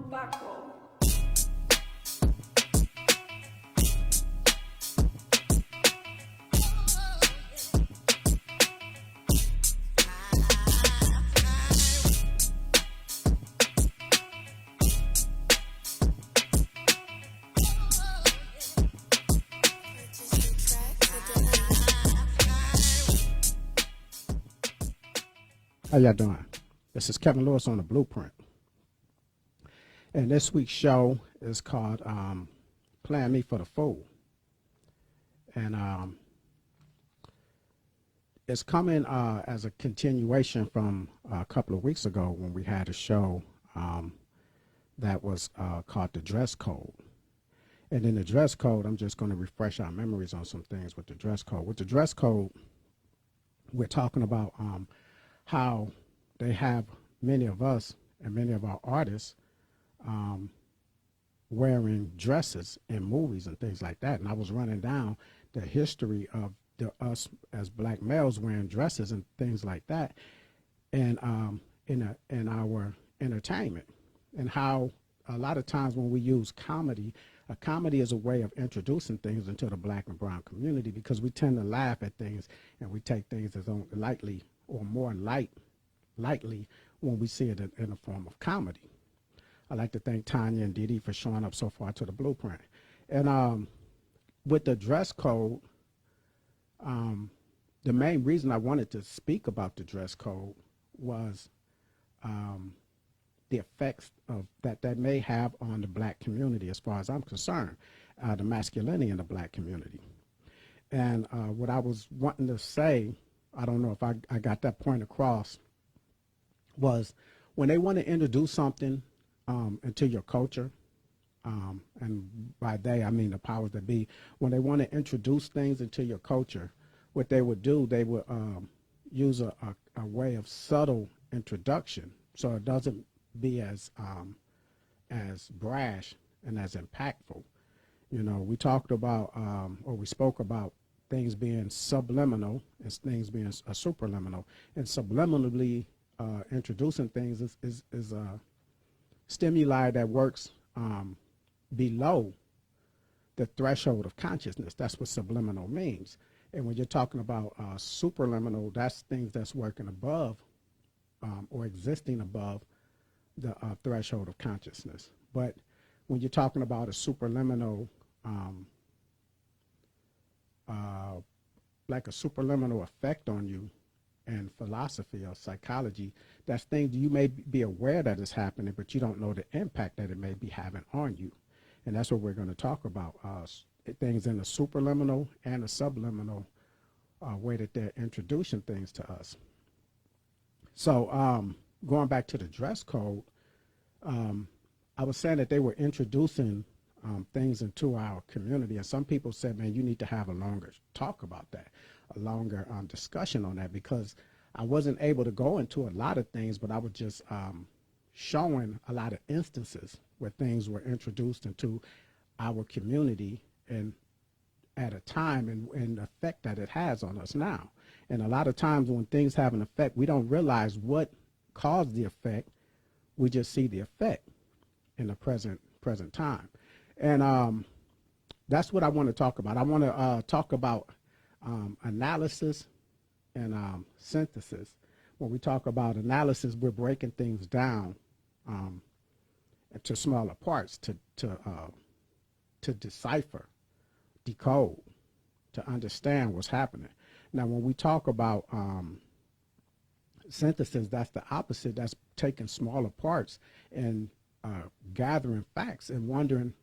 back row. How y'all doing? This is Kevin Lewis on the Blueprint. And this week's show is called Playing Me for the Fool. And it's coming as a continuation from a couple of weeks ago when we had a show that was called The Dress Code. And in the dress code, I'm just going to refresh our memories on some things with the dress code. With the dress code, we're talking about how they have many of us and many of our artists wearing dresses in movies and things like that. And I was running down the history of us as black males wearing dresses and things like that, and in our entertainment, and how a lot of times when we use comedy, a comedy is a way of introducing things into the black and brown community, because we tend to laugh at things and we take things as lightly or more lightly when we see it in the form of comedy. I'd like to thank Tanya and Didi for showing up so far to the Blueprint. And with the dress code, the main reason I wanted to speak about the dress code was the effects of that may have on the black community, as far as I'm concerned, the masculinity in the black community. And what I was wanting to say, I don't know if I got that point across, was when they want to introduce something into your culture, and by they I mean the powers that be, when they want to introduce things into your culture, what they would do, they would use a way of subtle introduction, so it doesn't be as brash and as impactful. You know, we talked about or we spoke about things being subliminal and things being superliminal, and subliminally introducing things is stimuli that works below the threshold of consciousness. That's what subliminal means. And when you're talking about superliminal, that's things that's working above or existing above the threshold of consciousness. But when you're talking about a superliminal, like a superliminal effect on you in philosophy or psychology, that's things you may be aware that is happening, but you don't know the impact that it may be having on you. And that's what we're going to talk about, things in a superliminal and a subliminal way that they're introducing things to us. So going back to the dress code, I was saying that they were introducing things into our community, and some people said, man, you need to have a longer talk about that, a longer discussion on that, because I wasn't able to go into a lot of things, but I was just showing a lot of instances where things were introduced into our community and at a time and the effect that it has on us now. And a lot of times when things have an effect, we don't realize what caused the effect. We just see the effect in the present time. And that's what I want to talk about. I want to talk about analysis and synthesis. When we talk about analysis, we're breaking things down to smaller parts to decipher, decode, to understand what's happening. Now, when we talk about synthesis, that's the opposite. That's taking smaller parts and gathering facts and wondering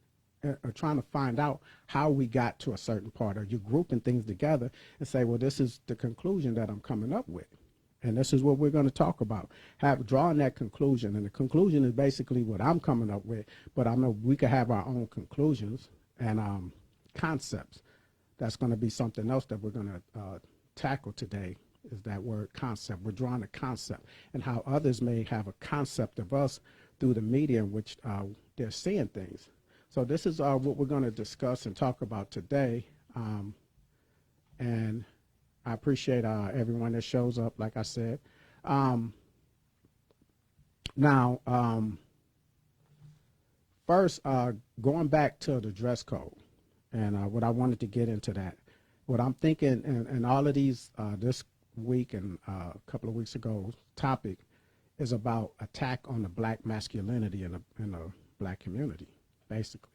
or trying to find out how we got to a certain part, or you're grouping things together and say, well, this is the conclusion that I'm coming up with. And this is what we're going to talk about, drawing that conclusion. And the conclusion is basically what I'm coming up with, but I know we could have our own conclusions and concepts. That's going to be something else that we're going to tackle today, is that word concept. We're drawing a concept, and how others may have a concept of us through the media in which they're seeing things. So this is what we're going to discuss and talk about today. And I appreciate everyone that shows up, like I said. Now, first, going back to the dress code, and what I wanted to get into that. What I'm thinking, and all of these this week and a couple of weeks ago topic is about attack on the black masculinity in the black community, basically,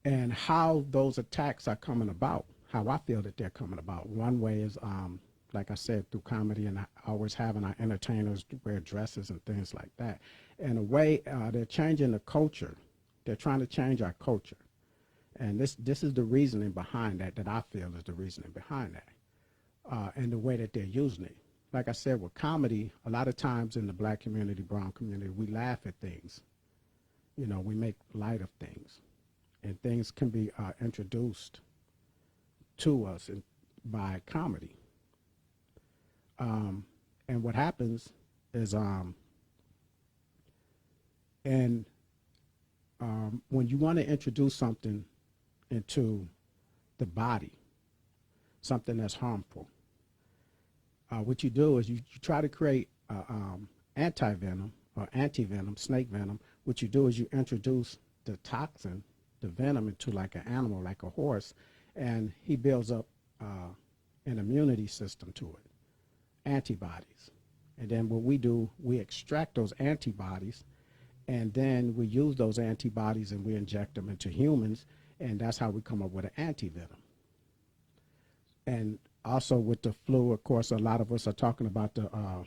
and how those attacks are coming about. How I feel that they're coming about. One way is, like I said, through comedy and always having our entertainers wear dresses and things like that. In a way, they're changing the culture. They're trying to change our culture. And this is the reasoning behind that I feel is the reasoning behind that, and the way that they're using it. Like I said, with comedy, a lot of times in the black community, brown community, we laugh at things. You know, we make light of things. And things can be introduced to us by comedy. And what happens is, when you want to introduce something into the body, something that's harmful, what you do is you try to create anti-venom or anti-venom, snake venom. What you do is you introduce the toxin, the venom, into like an animal, like a horse, and he builds up an immunity system to it, antibodies. And then what we do, we extract those antibodies, and then we use those antibodies and we inject them into humans, and that's how we come up with an anti-venom. And also with the flu, of course, a lot of us are talking about the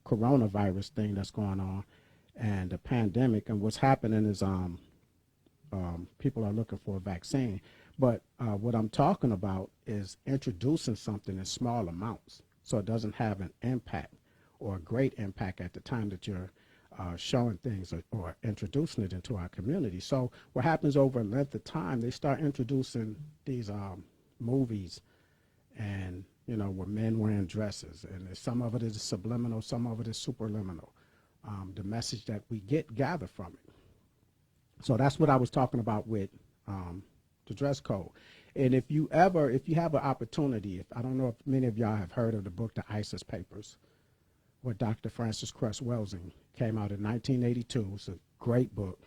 coronavirus thing that's going on and the pandemic. And what's happening is people are looking for a vaccine. But what I'm talking about is introducing something in small amounts so it doesn't have an impact or a great impact at the time that you're showing things or introducing it into our community. So what happens over a length of time, they start introducing these movies and, you know, with men wearing dresses. And some of it is subliminal, some of it is superliminal. The message that we gather from it. So that's what I was talking about with the dress code. And if you have an opportunity, I don't know if many of y'all have heard of the book, The ISIS Papers, with Dr. Francis Cress Welsing, came out in 1982. It's a great book.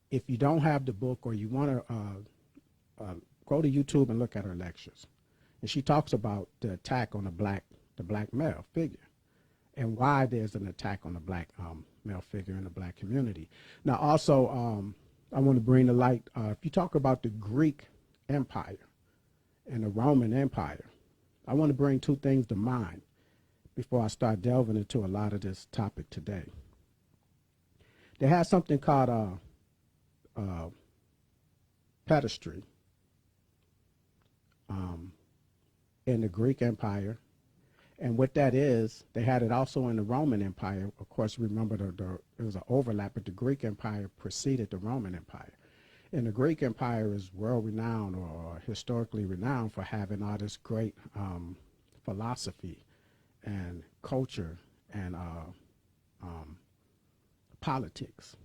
If you don't have the book or you want to go to YouTube and look at her lectures, and she talks about the attack on the black male figure and why there's an attack on the black male figure in the black community. Now, also, I want to bring to light, if you talk about the Greek Empire and the Roman Empire, I want to bring two things to mind before I start delving into a lot of this topic today. They had something called pederasty in the Greek Empire. And what that is, they had it also in the Roman Empire. Of course, remember, there was an overlap, but the Greek Empire preceded the Roman Empire. And the Greek Empire is world-renowned or historically renowned for having all this great philosophy and culture and politics.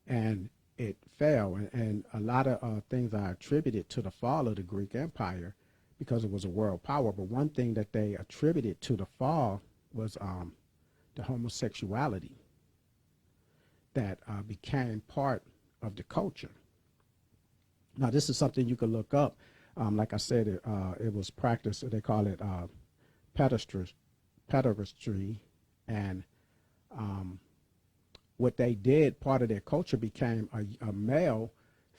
And it fell, and a lot of things are attributed to the fall of the Greek Empire because it was a world power. But one thing that they attributed to the fall was the homosexuality that became part of the culture. Now, this is something you can look up. Like I said, it was practiced, they call it pederasty, and what they did, part of their culture became a male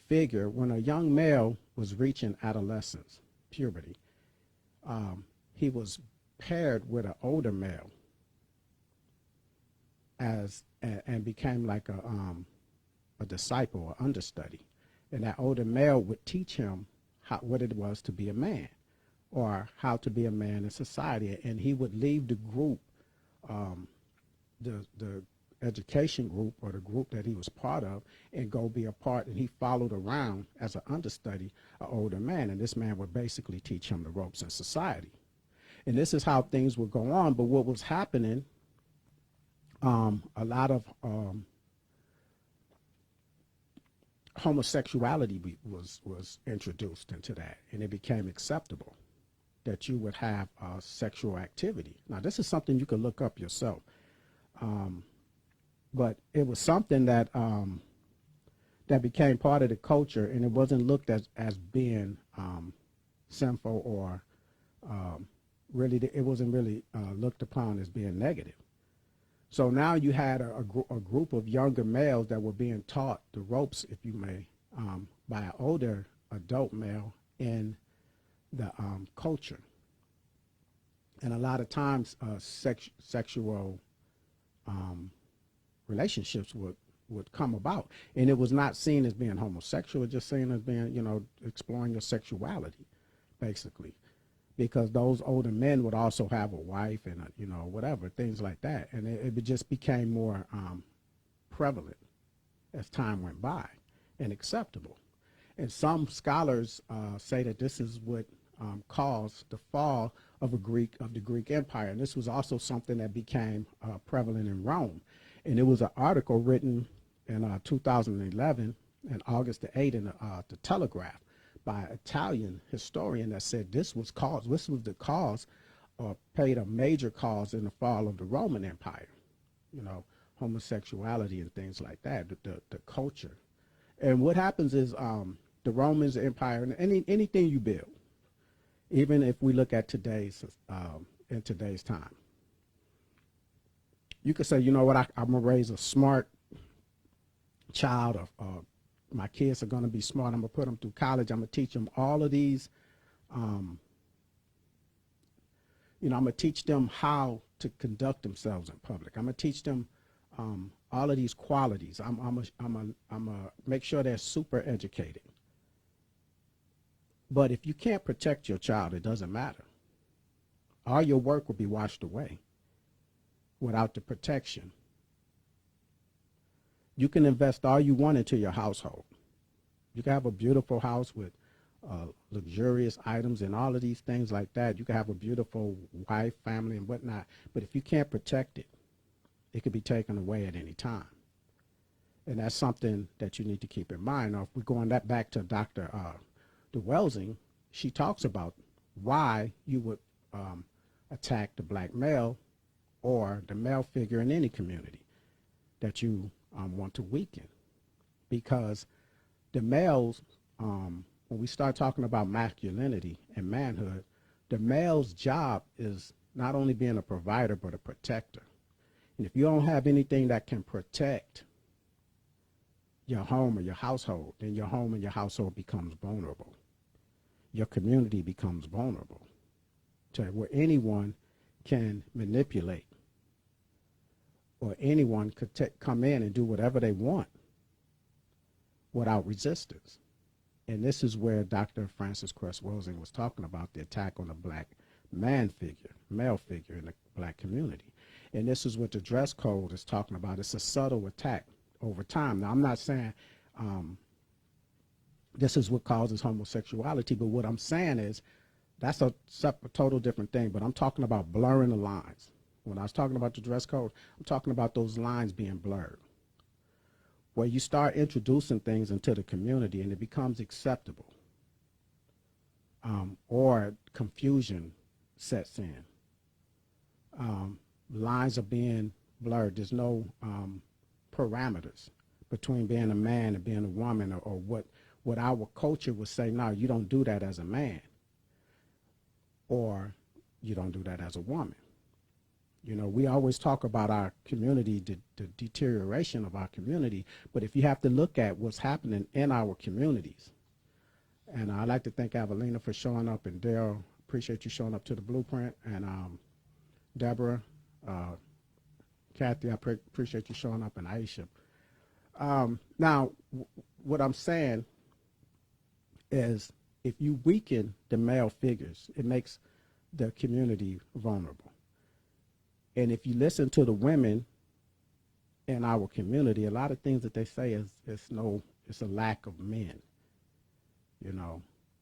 figure. When a young male was reaching adolescence, puberty, he was paired with an older male and became like a disciple or understudy. And that older male would teach him what it was to be a man or how to be a man in society. And he would leave the group, the education group or the group that he was part of, and go be a part, and he followed around as an understudy, an older man, and this man would basically teach him the ropes in society. And this is how things would go on. But what was happening, a lot of homosexuality was introduced into that, and it became acceptable that you would have sexual activity. Now, this is something you can look up yourself. But it was something that that became part of the culture, and it wasn't looked as being sinful or really. It wasn't really looked upon as being negative. So now you had a group of younger males that were being taught the ropes, if you may, by an older adult male in the culture. And a lot of times, sexual relationships would come about, and it was not seen as being homosexual, just seen as being, exploring your sexuality, basically, because those older men would also have a wife and whatever, things like that, and it just became more prevalent as time went by and acceptable. And some scholars say that this is what caused the fall of the Greek Empire, and this was also something that became prevalent in Rome. And it was an article written in 2011, in August the 8th, in the Telegraph, by an Italian historian that said this was the cause, or played a major cause in the fall of the Roman Empire. Homosexuality and things like that, the culture. And what happens is the Romans Empire, and anything you build, even if we look at in today's time, you could say, you know what, I'm gonna raise a smart child, of my kids are gonna be smart. I'm gonna put them through college. I'm gonna teach them all of these. I'm gonna teach them how to conduct themselves in public. I'm gonna teach them all of these qualities. I'm gonna make sure they're super educated. But if you can't protect your child, it doesn't matter. All your work will be washed away without the protection. You can invest all you want into your household. You can have a beautiful house with luxurious items and all of these things like that. You can have a beautiful wife, family, and whatnot. But if you can't protect it, it could be taken away at any time. And that's something that you need to keep in mind. Now, if we're going back to Dr. DeWelsing, she talks about why you would attack the black male or the male figure in any community that you want to weaken. Because the males, when we start talking about masculinity and manhood, the male's job is not only being a provider, but a protector. And if you don't have anything that can protect your home or your household, then your home and your household becomes vulnerable. Your community becomes vulnerable to where anyone can manipulate, or anyone could come in and do whatever they want without resistance. And this is where Dr. Frances Cress Welsing was talking about the attack on the black male figure in the black community. And this is what the dress code is talking about. It's a subtle attack over time. Now, I'm not saying this is what causes homosexuality, but what I'm saying is that's a total different thing. But I'm talking about blurring the lines. When I was talking about the dress code, I'm talking about those lines being blurred, where you start introducing things into the community and it becomes acceptable, or confusion sets in. Lines are being blurred. There's no parameters between being a man and being a woman, or what our culture would say, no, you don't do that as a man, or you don't do that as a woman. We always talk about our community, the deterioration of our community, but if you have to look at what's happening in our communities, and I'd like to thank Avelina for showing up, and Daryl, appreciate you showing up to the Blueprint, and Deborah, Kathy, I appreciate you showing up, and Aisha. Now, what I'm saying is, if you weaken the male figures, it makes the community vulnerable. And if you listen to the women in our community, a lot of things that they say it's a lack of men.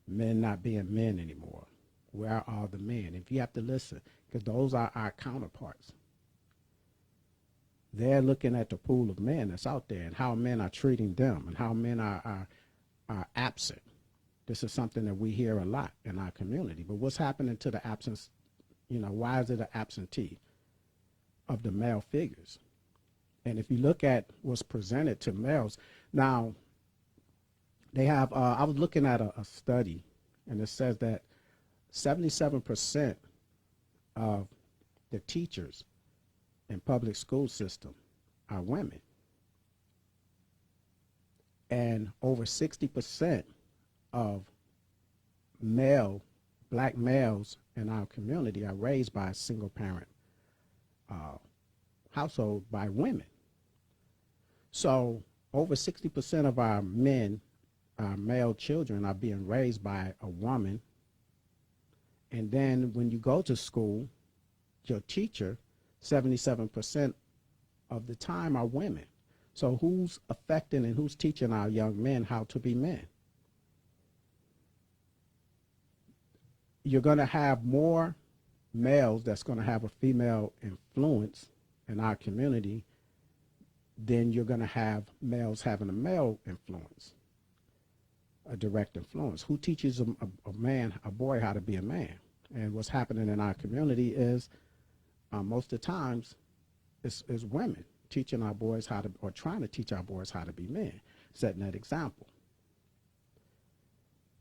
Men not being men anymore. Where are the men? If you have to listen, because those are our counterparts. They're looking at the pool of men that's out there and how men are treating them and how men are absent. This is something that we hear a lot in our community. But what's happening to the absence? Why is it an absentee of the male figures? And if you look at what's presented to males, now they have, I was looking at a study, and it says that 77% of the teachers in public school system are women. And over 60% of black males in our community are raised by a single parent household by women. So over 60% of our men, our male children, are being raised by a woman. And then when you go to school, your teacher, 77% of the time are women. So who's affecting and who's teaching our young men how to be men? You're going to have more males that's going to have a female influence in our community than you're going to have males having a male influence, a direct influence. Who teaches a boy how to be a man? And what's happening in our community is most of the times it's women teaching our boys how to, or trying to teach our boys how to be men, setting that example.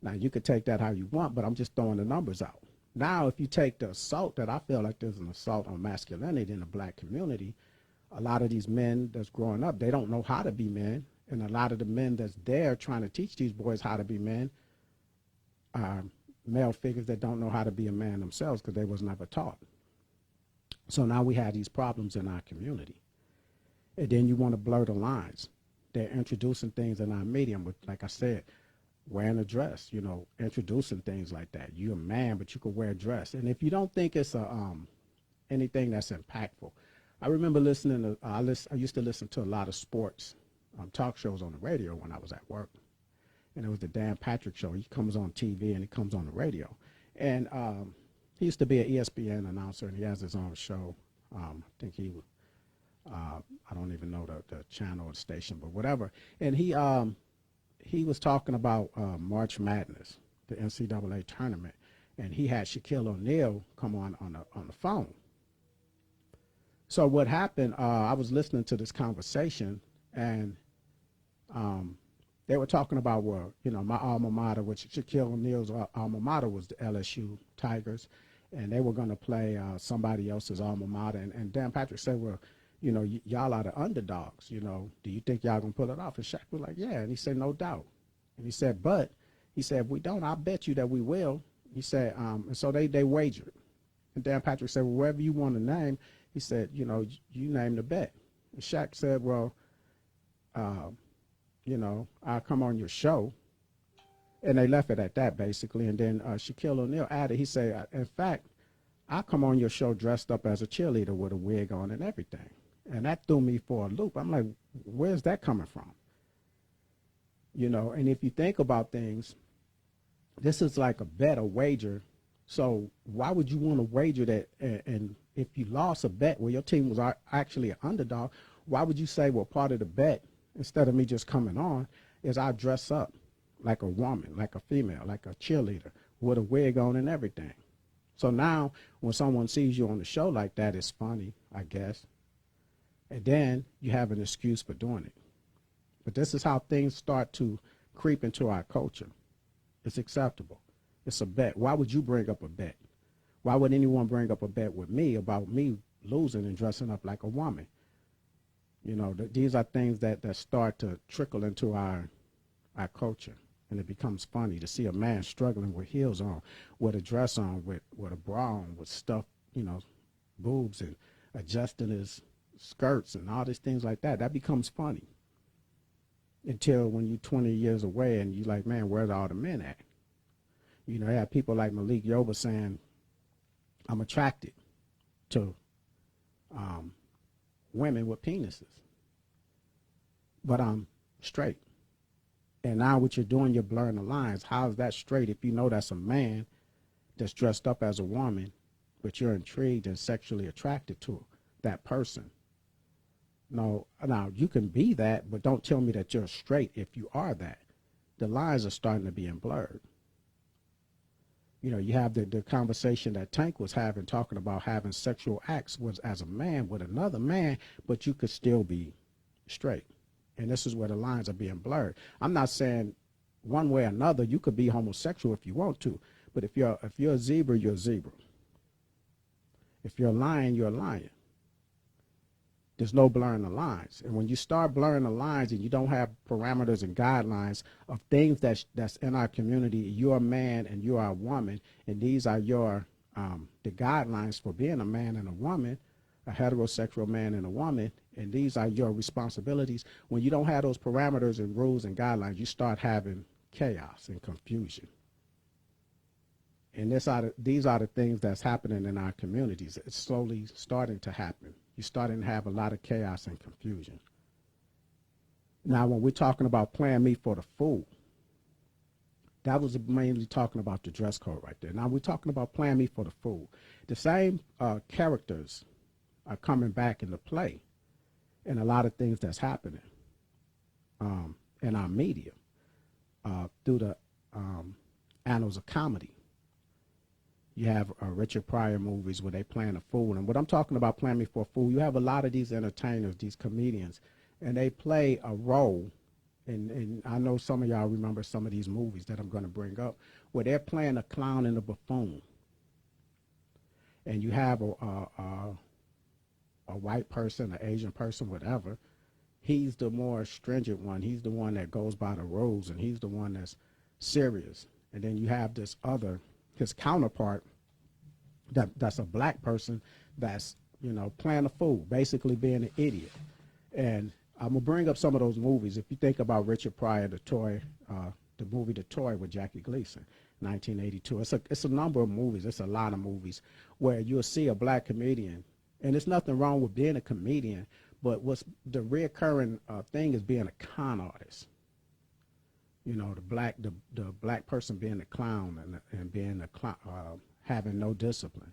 Now, you could take that how you want, but I'm just throwing the numbers out. Now, if you take the assault, that I feel like there's an assault on masculinity in the black community, a lot of these men that's growing up, they don't know how to be men. And a lot of the men that's there trying to teach these boys how to be men are male figures that don't know how to be a man themselves because they was never taught. So now we have these problems in our community. And then you want to blur the lines. They're introducing things in our medium, but like I said, wearing a dress, you know, introducing things like that. You're a man, but you can wear a dress. And if you don't think it's anything that's impactful, I remember listening to, I used to listen to a lot of sports talk shows on the radio when I was at work. And it was the Dan Patrick Show. He comes on TV and he comes on the radio. And he used to be an ESPN announcer, and he has his own show. I think he, I don't even know the channel or the station, but whatever. And he was talking about March Madness, the NCAA tournament, and he had Shaquille O'Neal come on the phone. So what happened, I was listening to this conversation, and they were talking about, well, you know, my alma mater, which Shaquille O'Neal's alma mater was the LSU Tigers, and they were going to play somebody else's alma mater. And Dan Patrick said, well, you know, y'all are the underdogs, you know, do you think y'all going to pull it off? And Shaq was like, yeah. And he said, no doubt. And he said, but he said, if we don't, I'll bet you that we will. He said, and so they wagered. And Dan Patrick said, well, wherever you want to name, he said, you know, you name the bet. And Shaq said, well, you know, I'll come on your show. And they left it at that, basically. And then Shaquille O'Neal added, he said, in fact, I'll come on your show dressed up as a cheerleader with a wig on and everything. And that threw me for a loop. I'm like, where's that coming from? You know, and if you think about things, this is like a bet, a wager. So why would you want to wager that? And if you lost a bet where your team was actually an underdog, why would you say, well, part of the bet, instead of me just coming on, is I dress up like a woman, like a female, like a cheerleader with a wig on and everything. So now when someone sees you on the show like that, it's funny, I guess. And then you have an excuse for doing it. But this is how things start to creep into our culture. It's acceptable. It's a bet. Why would you bring up a bet? Why would anyone bring up a bet with me about me losing and dressing up like a woman? You know, these are things that start to trickle into our culture. And it becomes funny to see a man struggling with heels on, with a dress on, with a bra on, with stuff, you know, boobs, and adjusting his skirts and all these things like that. That becomes funny. Until when you're 20 years away and you're like, man, where's all the men at? You know, you have people like Malik Yoba saying, I'm attracted to women with penises, but I'm straight. And now what you're doing, you're blurring the lines. How is that straight if you know that's a man that's dressed up as a woman, but you're intrigued and sexually attracted to that person? No, now you can be that, but don't tell me that you're straight if you are that. The lines are starting to be blurred. You know, you have the conversation that Tank was having, talking about having sexual acts was as a man with another man, but you could still be straight. And this is where the lines are being blurred. I'm not saying one way or another you could be homosexual if you want to, but if you're a zebra, you're a zebra. If you're a lion, you're a lion. There's no blurring the lines. And when you start blurring the lines and you don't have parameters and guidelines of things that's in our community, you're a man and you are a woman, and these are your the guidelines for being a man and a woman, a heterosexual man and a woman, and these are your responsibilities. When you don't have those parameters and rules and guidelines, you start having chaos and confusion. And these are the things that's happening in our communities. It's slowly starting to happen. You're starting to have a lot of chaos and confusion. Now, when we're talking about playing me for the fool, that was mainly talking about the dress code right there. Now we're talking about playing me for the fool. The same characters are coming back into play in a lot of things that's happening in our media through the annals of comedy. You have Richard Pryor movies where they playing a fool. And what I'm talking about playing me for a fool, you have a lot of these entertainers, these comedians, and they play a role. And I know some of y'all remember some of these movies that I'm going to bring up where they're playing a clown and a buffoon. And you have a white person, an Asian person, whatever. He's the more stringent one. He's the one that goes by the rules, and he's the one that's serious. And then you have this other, his counterpart, that's a black person that's, playing a fool, basically being an idiot. And I'm gonna bring up some of those movies. If you think about Richard Pryor, the movie The Toy with Jackie Gleason, 1982. It's a number of movies. It's a lot of movies where you'll see a black comedian, and there's nothing wrong with being a comedian, but what's the reoccurring thing is being a con artist. The black person being a clown and being having no discipline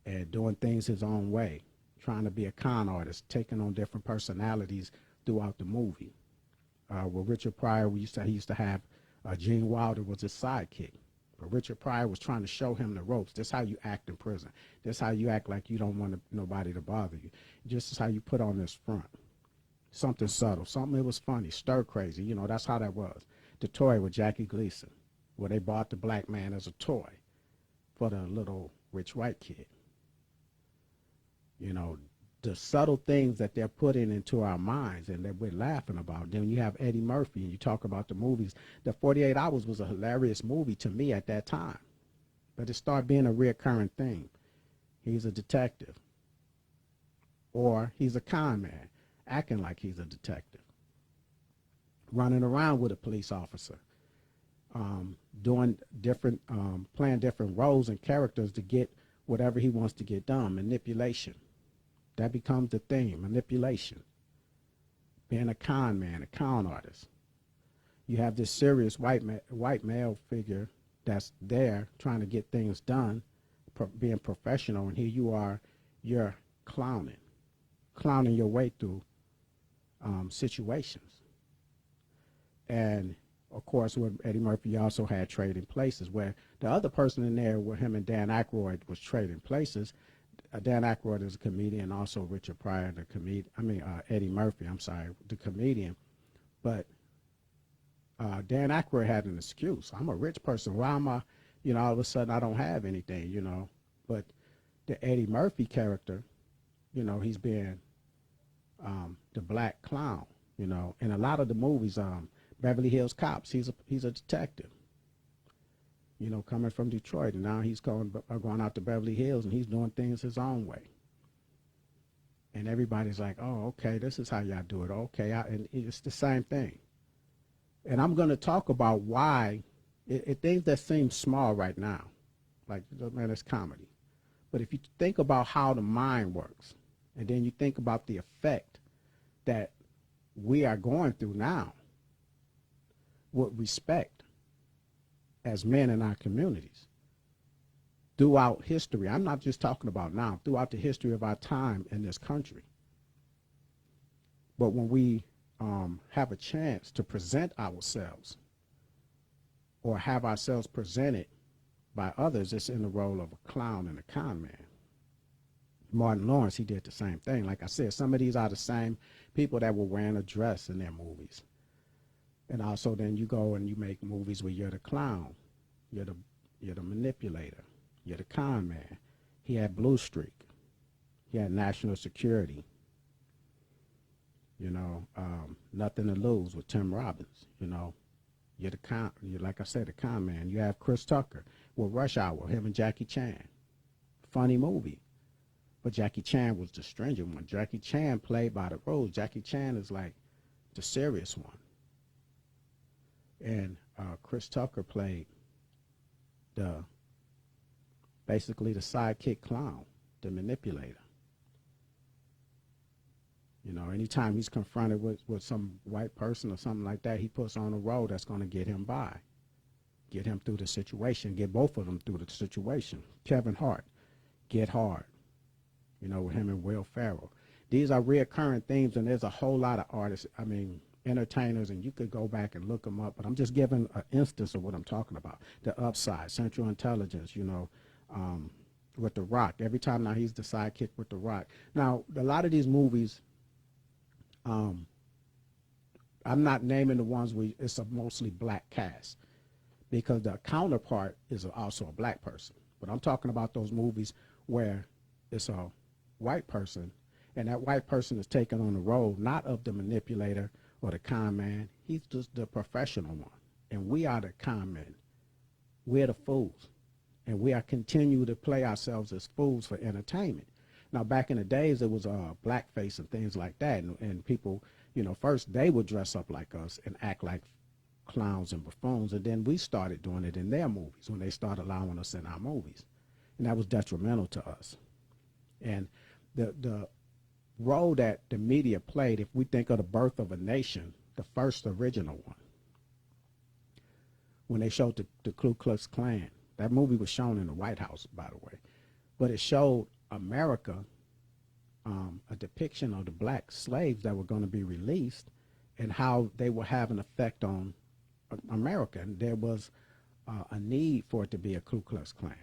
and doing things his own way, trying to be a con artist, taking on different personalities throughout the movie. With Richard Pryor, he used to have Gene Wilder was his sidekick. But Richard Pryor was trying to show him the ropes. This is how you act in prison. This is how you act like you don't want nobody to bother you. Just as how you put on this front. Something subtle. Something that was funny. Stir crazy. That's how that was. The Toy with Jackie Gleason, where they bought the black man as a toy for the little rich white kid. The subtle things that they're putting into our minds and that we're laughing about. Then you have Eddie Murphy, and you talk about the movies. The 48 Hours was a hilarious movie to me at that time, but it started being a reoccurring thing. He's a detective, or he's a con man, acting like he's a detective, running around with a police officer, doing different, playing different roles and characters to get whatever he wants to get done. Manipulation. That becomes the theme, manipulation. Being a con man, a con artist. You have this serious white male figure that's there trying to get things done, being professional, and here you are, you're clowning your way through situations. And of course, with Eddie Murphy, you also had Trading Places, where the other person in there, where him and Dan Aykroyd was trading places. Dan Aykroyd is a comedian, also Richard Pryor, Eddie Murphy, the comedian. But Dan Aykroyd had an excuse. I'm a rich person. Why am I, all of a sudden I don't have anything, But the Eddie Murphy character, he's being the black clown, In a lot of the movies, Beverly Hills Cops, he's a detective. Coming from Detroit, and now he's going out to Beverly Hills, and he's doing things his own way. And everybody's like, oh, okay, this is how y'all do it. Okay, and it's the same thing. And I'm going to talk about why things that seem small right now, like, man, it's comedy. But if you think about how the mind works, and then you think about the effect that we are going through now with respect as men in our communities throughout history. I'm not just talking about now, throughout the history of our time in this country. But when we have a chance to present ourselves or have ourselves presented by others, it's in the role of a clown and a con man. Martin Lawrence, he did the same thing. Like I said, some of these are the same people that were wearing a dress in their movies. And also then you go and you make movies where you're the clown, you're the you're the manipulator, you're the con man. He had Blue Streak, he had National Security, Nothing to Lose with Tim Robbins. You're the con. You're, like I said, the con man. You have Chris Tucker with Rush Hour, him and Jackie Chan. Funny movie. But Jackie Chan was the stringent one. Jackie Chan played by the rules. Jackie Chan is like the serious one. And Chris Tucker played the basically the sidekick clown, the manipulator. Anytime he's confronted with some white person or something like that, he puts on a role that's going to get him by, get him through the situation, get both of them through the situation. Kevin Hart, Get Hard, with him and Will Ferrell. These are reoccurring themes, and there's a whole lot of artists, entertainers, and you could go back and look them up, but I'm just giving an instance of what I'm talking about. The Upside, Central Intelligence, with The Rock. Every time now he's the sidekick with The Rock. Now, a lot of these movies, I'm not naming the ones where it's a mostly black cast because the counterpart is also a black person. But I'm talking about those movies where it's a white person and that white person is taking on the role not of the manipulator or the con man. He's just the professional one. And we are the con men. We're the fools. And we are continue to play ourselves as fools for entertainment. Now, back in the days, it was blackface and things like that. And people, first they would dress up like us and act like clowns and buffoons. And then we started doing it in their movies when they started allowing us in our movies. And that was detrimental to us. And the role that the media played, if we think of The Birth of a Nation, the first original one, when they showed the Ku Klux Klan, that movie was shown in the White House, by the way. But it showed America, a depiction of the black slaves that were going to be released and how they will have an effect on America. And there was a need for it to be a Ku Klux Klan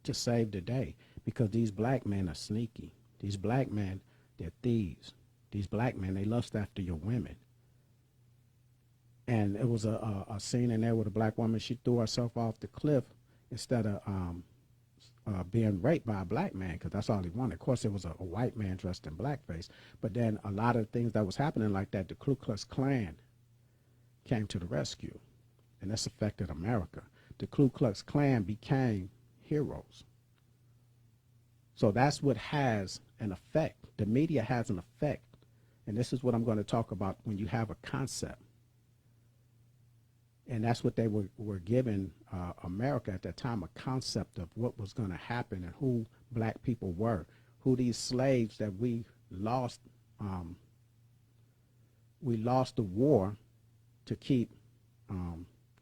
to save the day because these black men are sneaky. These black men, they're thieves. These black men, they lust after your women. And it was a scene in there with a black woman. She threw herself off the cliff instead of being raped by a black man because that's all he wanted. Of course, it was a white man dressed in blackface. But then a lot of things that was happening like that, the Ku Klux Klan came to the rescue. And this affected America. The Ku Klux Klan became heroes. So that's what has an effect. The media has an effect. And this is what I'm going to talk about when you have a concept. And that's what they were giving America at that time, a concept of what was going to happen and who black people were, who these slaves that we lost the war to keep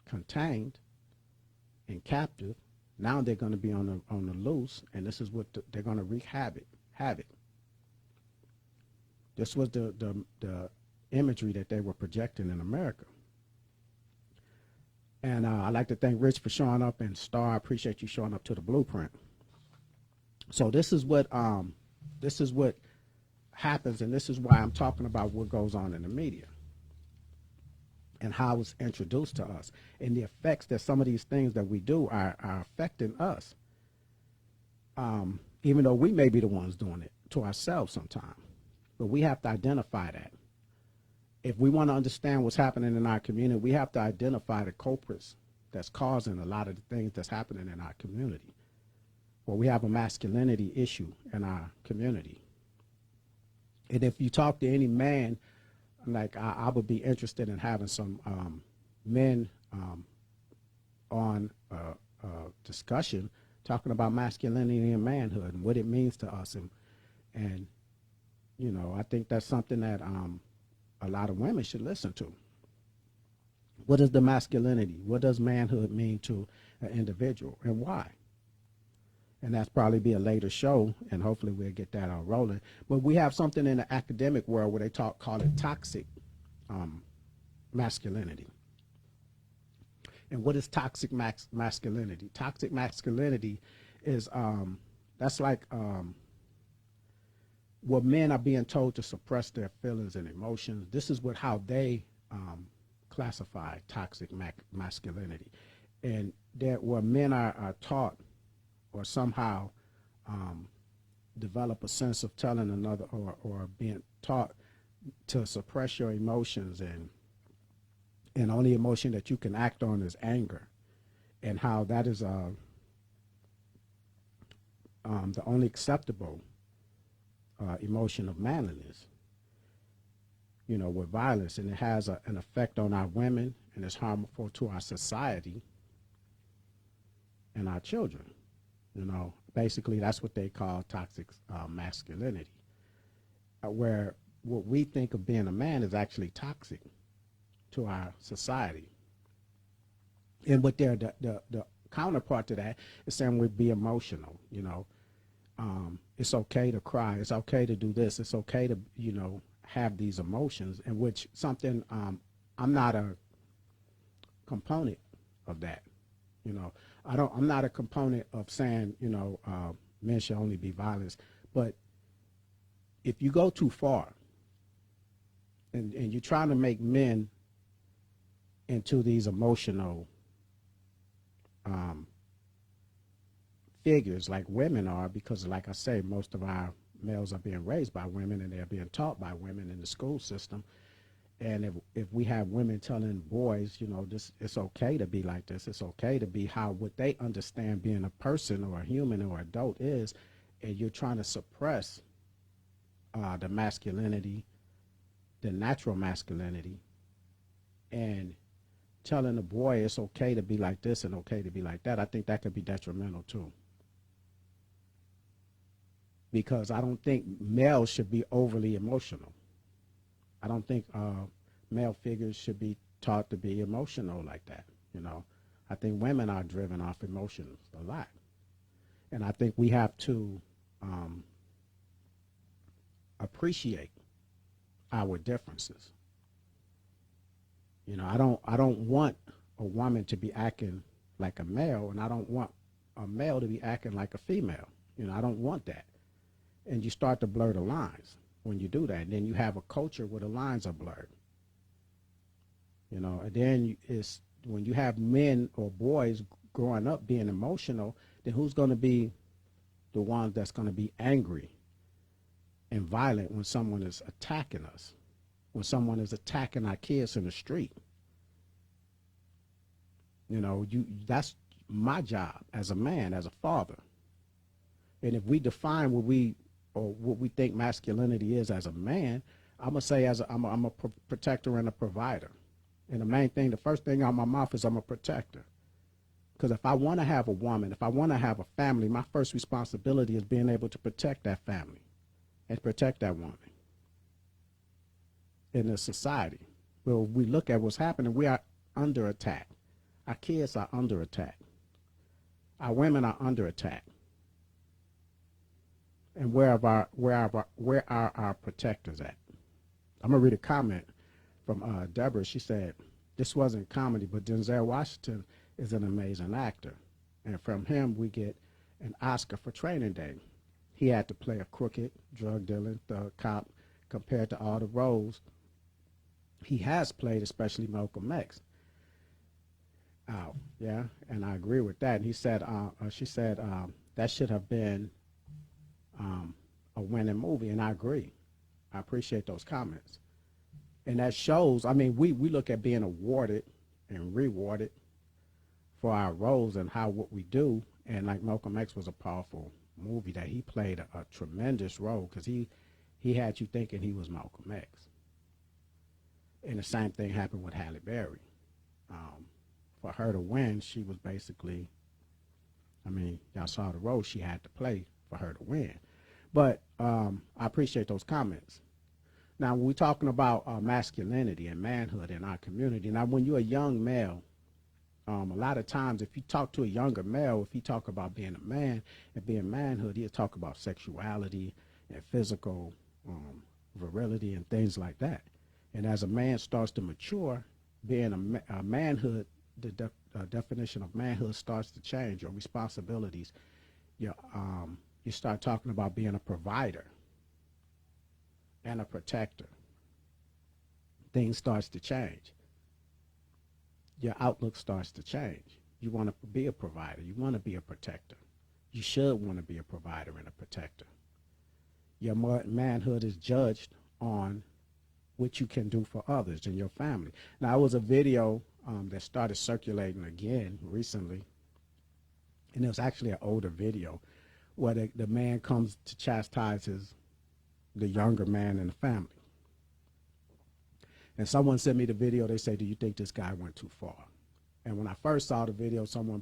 contained and captive. Now they're going to be on the loose, and this is what they're going to wreak havoc. This was the imagery that they were projecting in America. And I'd like to thank Rich for showing up, and Star, I appreciate you showing up to the blueprint. So this is what happens, and this is why I'm talking about what goes on in the media and how it's introduced to us and the effects that some of these things that we do are affecting us, even though we may be the ones doing it to ourselves sometimes. But we have to identify that. If we want to understand what's happening in our community, we have to identify the culprits that's causing a lot of the things that's happening in our community. Well, we have a masculinity issue in our community. And if you talk to any man, like I would be interested in having some men on discussion talking about masculinity and manhood and what it means to us. And I think that's something that a lot of women should listen to. What is the masculinity? What does manhood mean to an individual, and why? And that's probably be a later show, and hopefully we'll get that all rolling. But we have something in the academic world where they call it toxic masculinity. And what is toxic masculinity? Toxic masculinity is that's like where men are being told to suppress their feelings and emotions. This is what how they classify toxic masculinity, and that where men are taught or somehow um, develop a sense of telling another or being taught to suppress your emotions, and only emotion that you can act on is anger, and how that is the only acceptable emotion of manliness, you know, with violence, and it has an effect on our women, and it's harmful to our society and our children. You know, basically that's what they call toxic masculinity, where what we think of being a man is actually toxic to our society. And what they're the counterpart to that is saying we be emotional. You know, it's okay to cry. It's okay to do this. It's okay to, you know, have these emotions, in which something I'm not a component of that. You know, I'm not a component of saying, you know, men should only be violent. But if you go too far, and you're trying to make men into these emotional um, figures like women are, because like I say, most of our males are being raised by women and they're being taught by women in the school system. And if we have women telling boys, you know, this, it's okay to be like this, it's okay to be how what they understand being a person or a human or adult is, and you're trying to suppress the masculinity, the natural masculinity, and telling a boy it's okay to be like this and okay to be like that, I think that could be detrimental too. Because I don't think males should be overly emotional. I don't think male figures should be taught to be emotional like that. You know, I think women are driven off emotions a lot, and I think we have to um, appreciate our differences. You know, I don't want a woman to be acting like a male, and I don't want a male to be acting like a female. You know, I don't want that. And you start to blur the lines when you do that. And then you have a culture where the lines are blurred. You know, and then it's when you have men or boys growing up being emotional, then who's going to be the one that's going to be angry and violent when someone is attacking us, when someone is attacking our kids in the street? You know, that's my job as a man, as a father. And if we define what we or what we think masculinity is as a man, I'm gonna say I'm a protector and a provider. And the main thing, the first thing out my mouth is I'm a protector. Because if I want to have a woman, if I want to have a family, my first responsibility is being able to protect that family and protect that woman in the society. Well, we look at what's happening, we are under attack. Our kids are under attack. Our women are under attack. And where are our protectors at? I'm gonna read a comment from Deborah. She said, "This wasn't comedy, but Denzel Washington is an amazing actor, and from him we get an Oscar for Training Day. He had to play a crooked, drug dealing thug cop compared to all the roles he has played, especially Malcolm X." Oh, yeah, and I agree with that. And he said, she said that should have been um, a winning movie, and I agree. I appreciate those comments. And that shows, I mean, we look at being awarded and rewarded for our roles and how what we do. And like Malcolm X was a powerful movie that he played a tremendous role, because he had you thinking he was Malcolm X. And the same thing happened with Halle Berry. Um, for her to win, she was basically, I mean, y'all saw the role she had to play for her to win. But I appreciate those comments. Now, when we're talking about masculinity and manhood in our community, now when you're a young male, a lot of times if you talk to a younger male, if he talk about being a man and being manhood, he'll talk about sexuality and physical virility and things like that. And as a man starts to mature, being a manhood, the definition of manhood starts to change. Your responsibilities, your you start talking about being a provider. and a protector, things starts to change. Your outlook starts to change. You want to be a provider. You want to be a protector. You should want to be a provider and a protector. Your manhood is judged on what you can do for others and your family. Now, it was a video that started circulating again recently, and it was actually an older video where the man comes to chastise the younger man in the family. And someone sent me the video. They say, do you think this guy went too far? And when I first saw the video, someone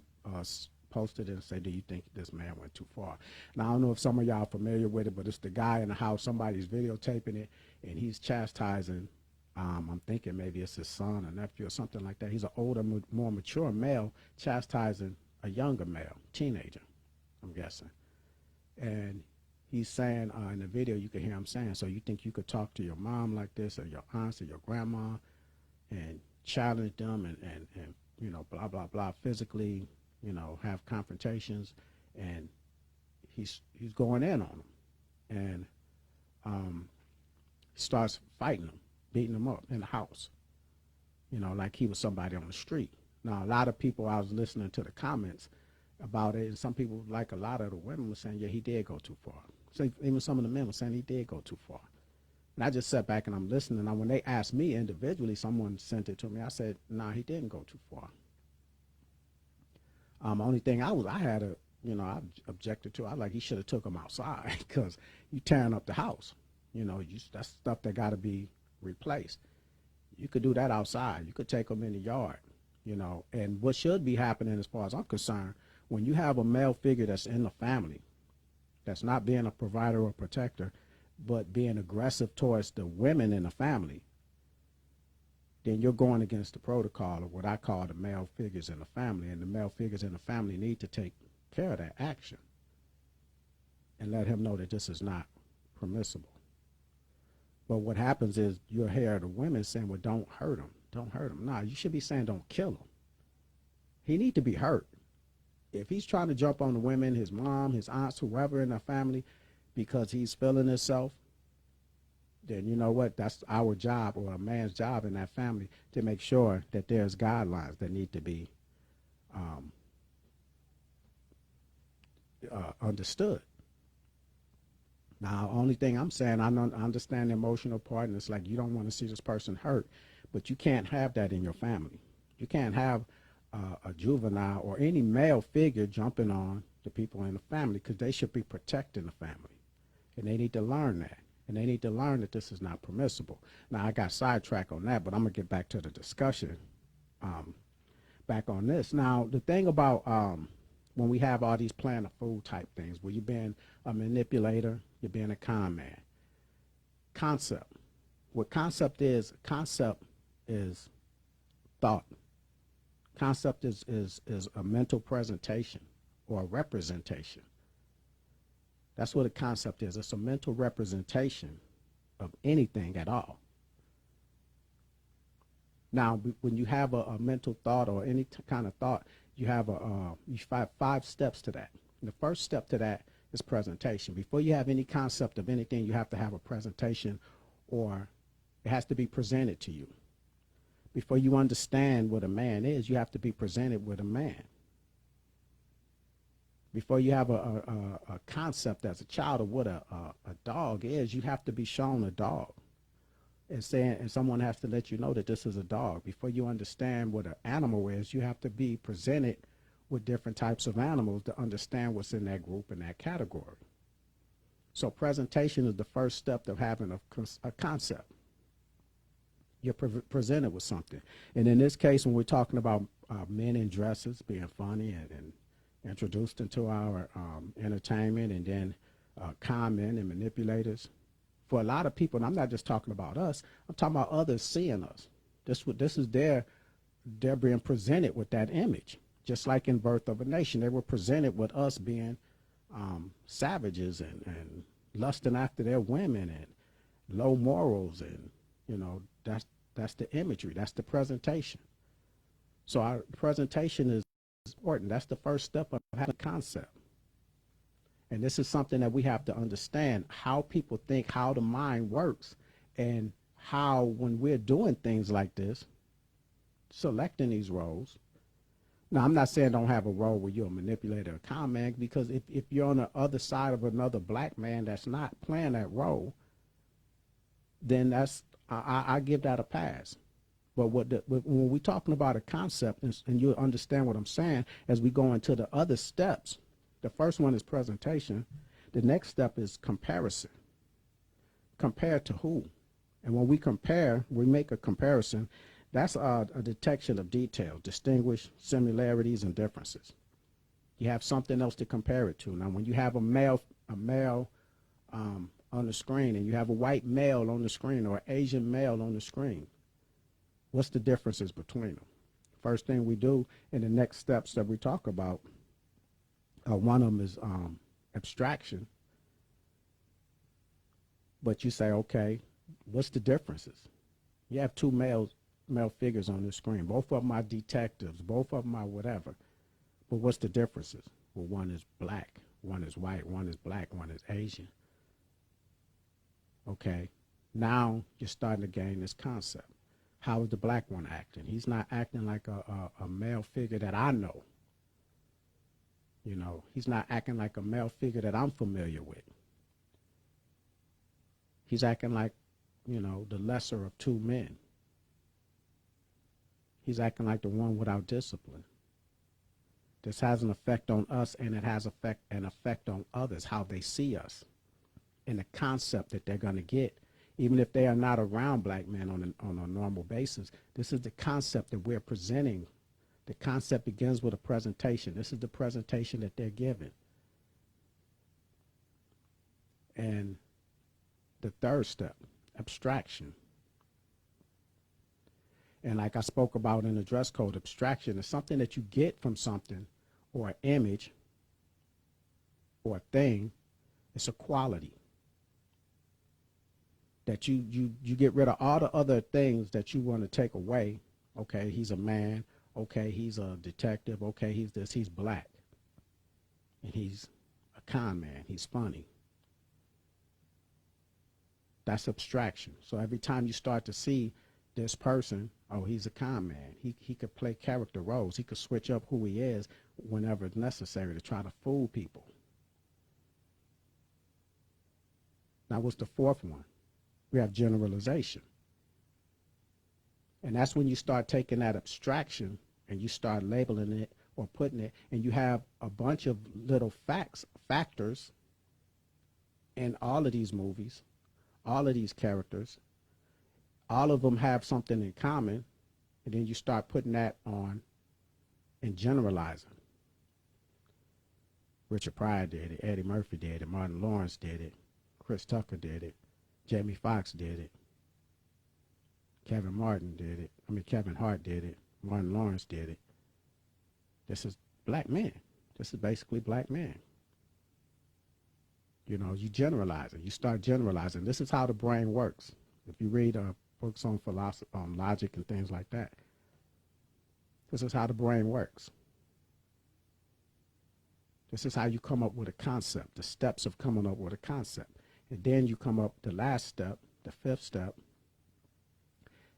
posted it and said, do you think this man went too far? Now, I don't know if some of y'all are familiar with it, but it's the guy in the house. Somebody's videotaping it, and he's chastising, I'm thinking maybe it's his son or nephew or something like that. He's an older, more mature male chastising a younger male, teenager, I'm guessing. And he's saying in the video, you can hear him saying, so you think you could talk to your mom like this, or your aunts or your grandma, and challenge them and you know, blah, blah, blah, physically, you know, have confrontations, and he's going in on them, and starts fighting them, beating them up in the house, you know, like he was somebody on the street. Now, a lot of people, I was listening to the comments about it, and some people, like a lot of the women, were saying, yeah, he did go too far. So even some of the men were saying he did go too far. And I just sat back and I'm listening. Now, when they asked me individually, someone sent it to me, I said, nah, he didn't go too far. Only thing I objected to, I like, he should have took him outside, because you tearing up the house. You know, that's stuff that got to be replaced. You could do that outside. You could take them in the yard, you know. And what should be happening, as far as I'm concerned, when you have a male figure that's in the family, that's not being a provider or protector, but being aggressive towards the women in the family, then you're going against the protocol of what I call the male figures in the family. And the male figures in the family need to take care of that action and let him know that this is not permissible. But what happens is you'll hear the women saying, well, don't hurt him. Don't hurt him. No, you should be saying don't kill him. He need to be hurt. If he's trying to jump on the women, his mom, his aunts, whoever in the family, because he's feeling himself, then you know what? That's our job, or a man's job in that family, to make sure that there's guidelines that need to be understood. Now, only thing I'm saying, I understand the emotional part, and it's like you don't want to see this person hurt, but you can't have that in your family. You can't have a juvenile or any male figure jumping on the people in the family, because they should be protecting the family, and they need to learn that. And they need to learn that this is not permissible. Now, I got sidetracked on that, but I'm going to get back to the discussion back on this. Now, the thing about when we have all these plan of food type things, where you're being a manipulator, you're being a con man. Concept. What concept is thought. Concept is a mental presentation or a representation. That's what a concept is. It's a mental representation of anything at all. Now, when you have a mental thought or any kind of thought, you have five steps to that. And the first step to that is presentation. Before you have any concept of anything, you have to have a presentation, or it has to be presented to you. Before you understand what a man is, you have to be presented with a man. Before you have a concept as a child of what a dog is, you have to be shown a dog. And someone has to let you know that this is a dog. Before you understand what an animal is, you have to be presented with different types of animals to understand what's in that group and that category. So presentation is the first step of having a concept. You're presented with something. And in this case, when we're talking about men in dresses being funny and introduced into our entertainment, and then con men and manipulators, for a lot of people, and I'm not just talking about us, I'm talking about others seeing us. This is they're being presented with that image. Just like in Birth of a Nation, they were presented with us being savages and lusting after their women and low morals, and you know, that's the imagery, that's the presentation. So our presentation is important. That's the first step of having a concept. And this is something that we have to understand, how people think, how the mind works, and how when we're doing things like this, selecting these roles. Now, I'm not saying don't have a role where you're a manipulator or con man, because if you're on the other side of another black man that's not playing that role, then I give that a pass. But when we're talking about a concept, and you'll understand what I'm saying as we go into the other steps. The first one is presentation. The next step is comparison. Compare to who? And when we compare, we make a comparison. That's a detection of detail, distinguish similarities and differences. You have something else to compare it to. Now, when you have a male on the screen, and you have a white male on the screen or an Asian male on the screen, what's the differences between them? First thing we do in the next steps that we talk about, one of them is abstraction. But you say, okay, what's the differences? You have two male figures on the screen. Both of them are detectives. Both of them are whatever. But what's the differences? Well, one is black, one is white, one is black, one is Asian. Okay, now you're starting to gain this concept. How is the black one acting? He's not acting like a male figure that I know. You know, he's not acting like a male figure that I'm familiar with. He's acting like, you know, the lesser of two men. He's acting like the one without discipline. This has an effect on us, and it has an effect on others, how they see us, and the concept that they're going to get. Even if they are not around black men on a normal basis, this is the concept that we're presenting. The concept begins with a presentation. This is the presentation that they're given. And the third step, abstraction. And like I spoke about in the dress code, abstraction is something that you get from something, or an image, or a thing. It's a quality that you get rid of all the other things that you want to take away. Okay, he's a man. Okay, he's a detective. Okay, he's this. He's black. And he's a con man. He's funny. That's abstraction. So every time you start to see this person, oh, he's a con man. He could play character roles. He could switch up who he is whenever it's necessary to try to fool people. Now, what's the fourth one? We have generalization. And that's when you start taking that abstraction and you start labeling it or putting it, and you have a bunch of little factors in all of these movies, all of these characters. All of them have something in common, and then you start putting that on and generalizing. Richard Pryor did it, Eddie Murphy did it, Martin Lawrence did it, Chris Tucker did it, Jamie Foxx did it, Kevin Hart did it, Martin Lawrence did it. This is black men. This is basically black men. You know, you generalize it. You start generalizing. This is how the brain works. If you read books on philosophy, logic and things like that, this is how the brain works. This is how you come up with a concept, the steps of coming up with a concept. And then you come up, the last step, the fifth step,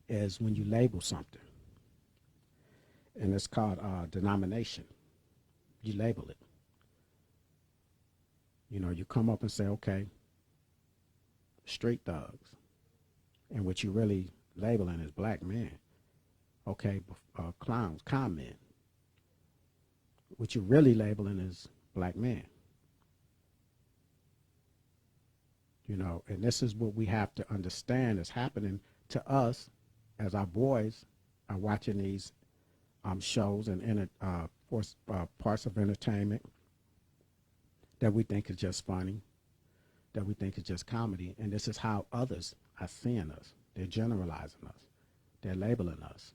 is when you label something. And it's called denomination. You label it. You know, you come up and say, okay, street thugs. And what you really labeling is black men. Okay, clowns, con men. What you're really labeling is black men. You know, and this is what we have to understand is happening to us as our boys are watching these shows and parts of entertainment that we think is just funny, that we think is just comedy. And this is how others are seeing us. They're generalizing us. They're labeling us.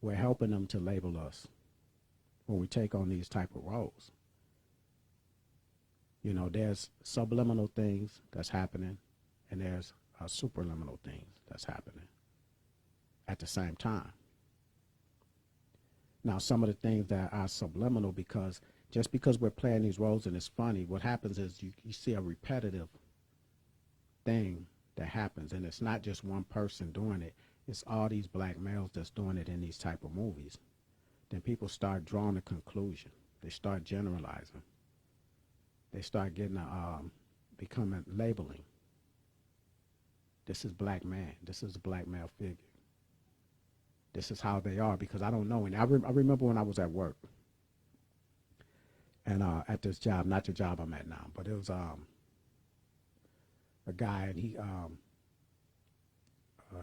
We're helping them to label us when we take on these type of roles. You know, there's subliminal things that's happening, and there's superliminal things that's happening at the same time. Now, some of the things that are subliminal, because Just because we're playing these roles and it's funny, what happens is you see a repetitive thing that happens, and it's not just one person doing it. It's all these black males that's doing it in these type of movies. Then people start drawing a conclusion. They start generalizing. They start getting becoming labeling. This is black man. This is a black male figure. This is how they are, because I don't know. And I remember when I was at work, and at this job, not the job I'm at now, but it was a guy, and he a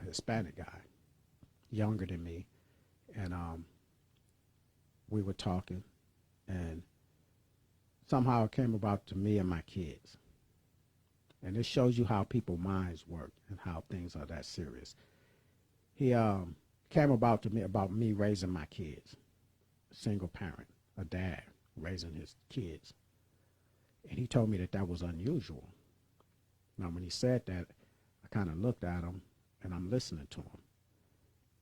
Hispanic guy, younger than me, and we were talking, and somehow it came about to me and my kids. And it shows you how people's minds work and how things are that serious. He came about to me about me raising my kids, a single parent, a dad raising his kids. And he told me that that was unusual. Now, when he said that, I kind of looked at him, and I'm listening to him.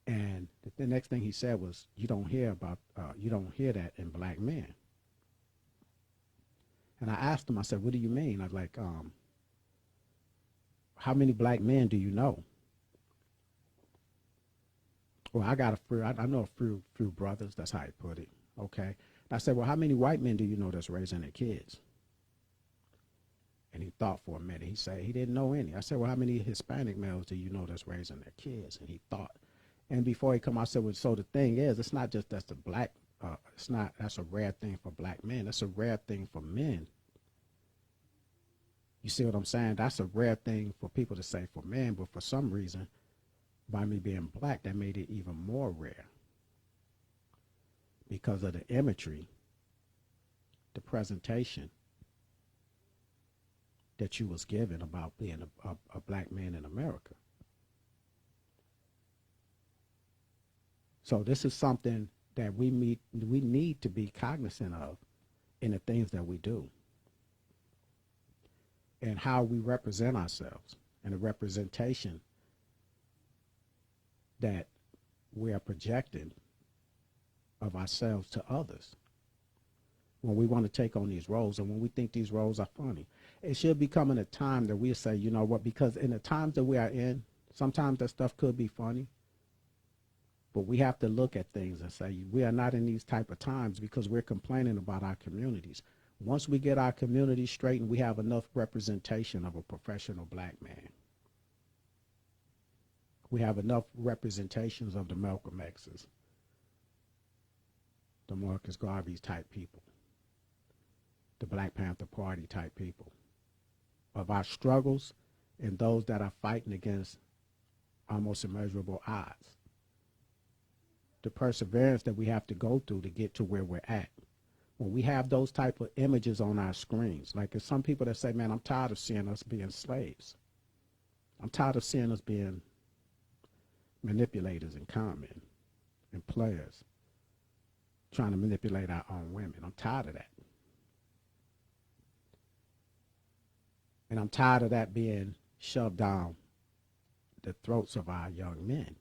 And the next thing he said was, you don't hear that in black men. And I asked him, I said, what do you mean? I was like, how many black men do you know? Well, I know a few brothers. That's how he put it. Okay. And I said, well, how many white men do you know that's raising their kids? And he thought for a minute. He said he didn't know any. I said, well, how many Hispanic males do you know that's raising their kids? And he thought. And before he come, I said, well, so the thing is, it's not just that's the black, that's a rare thing for black men. That's a rare thing for men. You see what I'm saying? That's a rare thing for people to say for men, but for some reason, by me being black, that made it even more rare. Because of the imagery, the presentation that you was given about being a black man in America. So this is something that we need to be cognizant of in the things that we do, and how we represent ourselves, and the representation that we are projecting of ourselves to others when we want to take on these roles, and when we think these roles are funny. It should be coming a time that we say, you know what, because in the times that we are in, sometimes that stuff could be funny, but we have to look at things and say, we are not in these type of times because we're complaining about our communities. Once we get our community straight and we have enough representation of a professional black man, we have enough representations of the Malcolm X's, the Marcus Garvey's type people, the Black Panther Party type people, of our struggles and those that are fighting against almost immeasurable odds. The perseverance that we have to go through to get to where we're at. When we have those type of images on our screens, like there's some people that say, man, I'm tired of seeing us being slaves. I'm tired of seeing us being manipulators and conmen and players trying to manipulate our own women. I'm tired of that. And I'm tired of that being shoved down the throats of our young men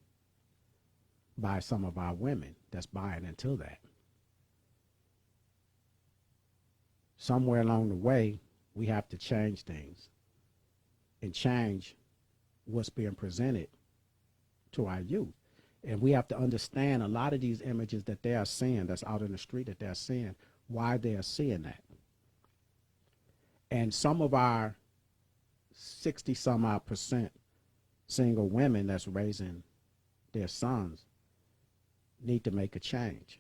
by some of our women that's buying into that. Somewhere along the way, we have to change things and change what's being presented to our youth. And we have to understand a lot of these images that they are seeing, that's out in the street that they're seeing, why they are seeing that. And some of our 60-some-odd% single women that's raising their sons need to make a change.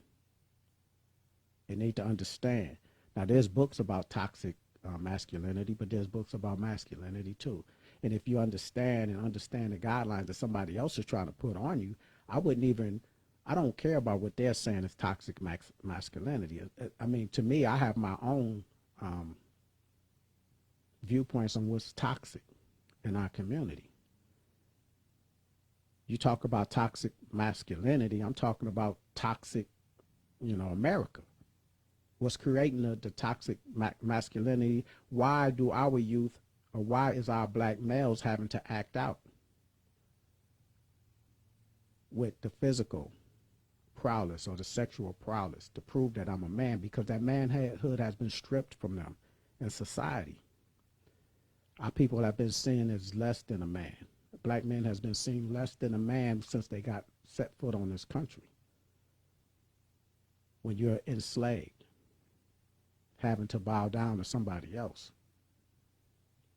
They need to understand. Now, there's books about toxic masculinity, but there's books about masculinity too. And if you understand the guidelines that somebody else is trying to put on you, I don't care about what they're saying is toxic masculinity. I mean, to me, I have my own viewpoints on what's toxic in our community. You talk about toxic masculinity, I'm talking about toxic, America. What's creating the toxic masculinity? Why do our youth, or why is our black males having to act out with the physical prowess or the sexual prowess to prove that I'm a man, because that manhood has been stripped from them in society. Our people have been seen as less than a man. Black men has been seen less than a man since they got set foot on this country. When you're enslaved, having to bow down to somebody else,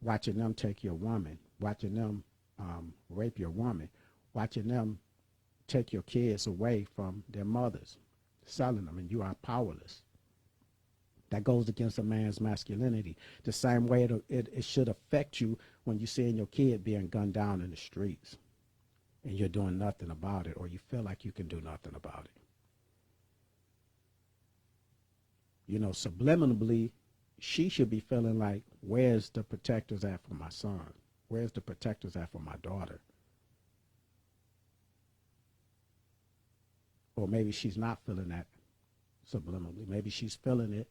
watching them take your woman, watching them rape your woman, watching them take your kids away from their mothers, selling them, and you are powerless. That goes against a man's masculinity. The same way it should affect you when you're seeing your kid being gunned down in the streets and you're doing nothing about it, or you feel like you can do nothing about it. You know, subliminally, she should be feeling like, where's the protectors at for my son? Where's the protectors at for my daughter? Or maybe she's not feeling that subliminally. Maybe she's feeling it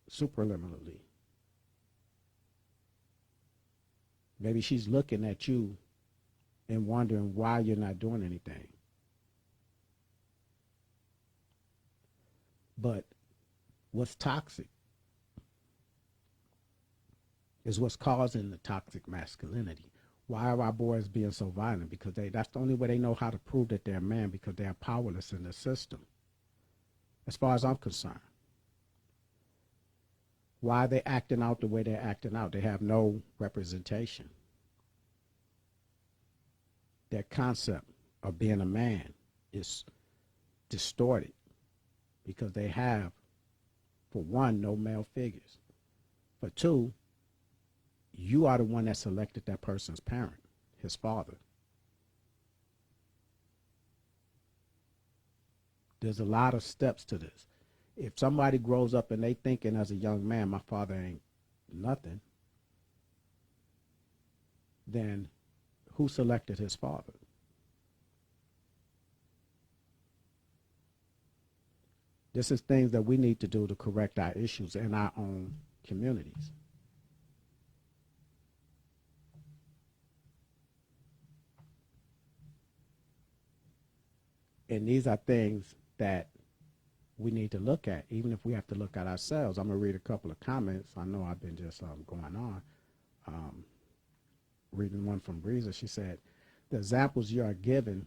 superliminally. Maybe she's looking at you and wondering why you're not doing anything. But what's toxic is what's causing the toxic masculinity. Why are our boys being so violent? Because that's the only way they know how to prove that they're a man, because they are powerless in the system. As far as I'm concerned. Why are they acting out the way they're acting out? They have no representation. Their concept of being a man is distorted because they have, for one, no male figures. For two, you are the one that selected that person's parent, his father. There's a lot of steps to this. If somebody grows up and they thinking as a young man, my father ain't nothing, then who selected his father? This is things that we need to do to correct our issues in our own communities. And these are things that we need to look at, even if we have to look at ourselves. I'm going to read a couple of comments. I know I've been just going on. Reading one from Breezer, she said, the examples you are given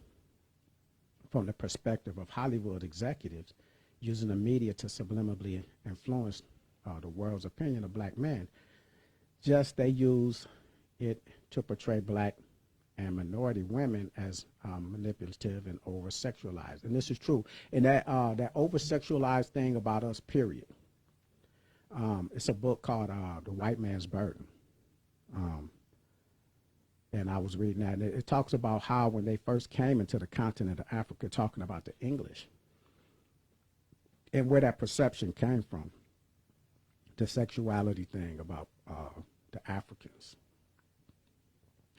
from the perspective of Hollywood executives using the media to subliminally influence the world's opinion of black men. Just they use it to portray black and minority women as manipulative and over-sexualized. And this is true. And that over-sexualized thing about us, period. It's a book called The White Man's Burden. And I was reading that, and it talks about how when they first came into the continent of Africa, talking about the English, and where that perception came from, the sexuality thing about the Africans,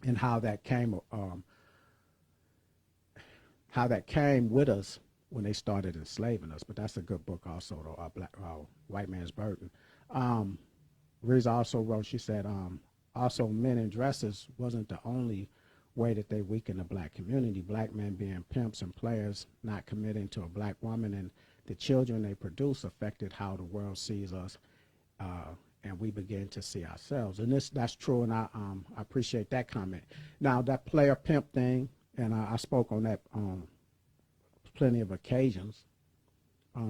and how that came with us when they started enslaving us. But that's a good book also, White Man's Burden. Riz also wrote, she said, also men in dresses wasn't the only way that they weakened the black community. Black men being pimps and players, not committing to a black woman, and the children they produce affected how the world sees us, and we begin to see ourselves. And that's true, and I appreciate that comment. Now, that player pimp thing, and I spoke on that on plenty of occasions,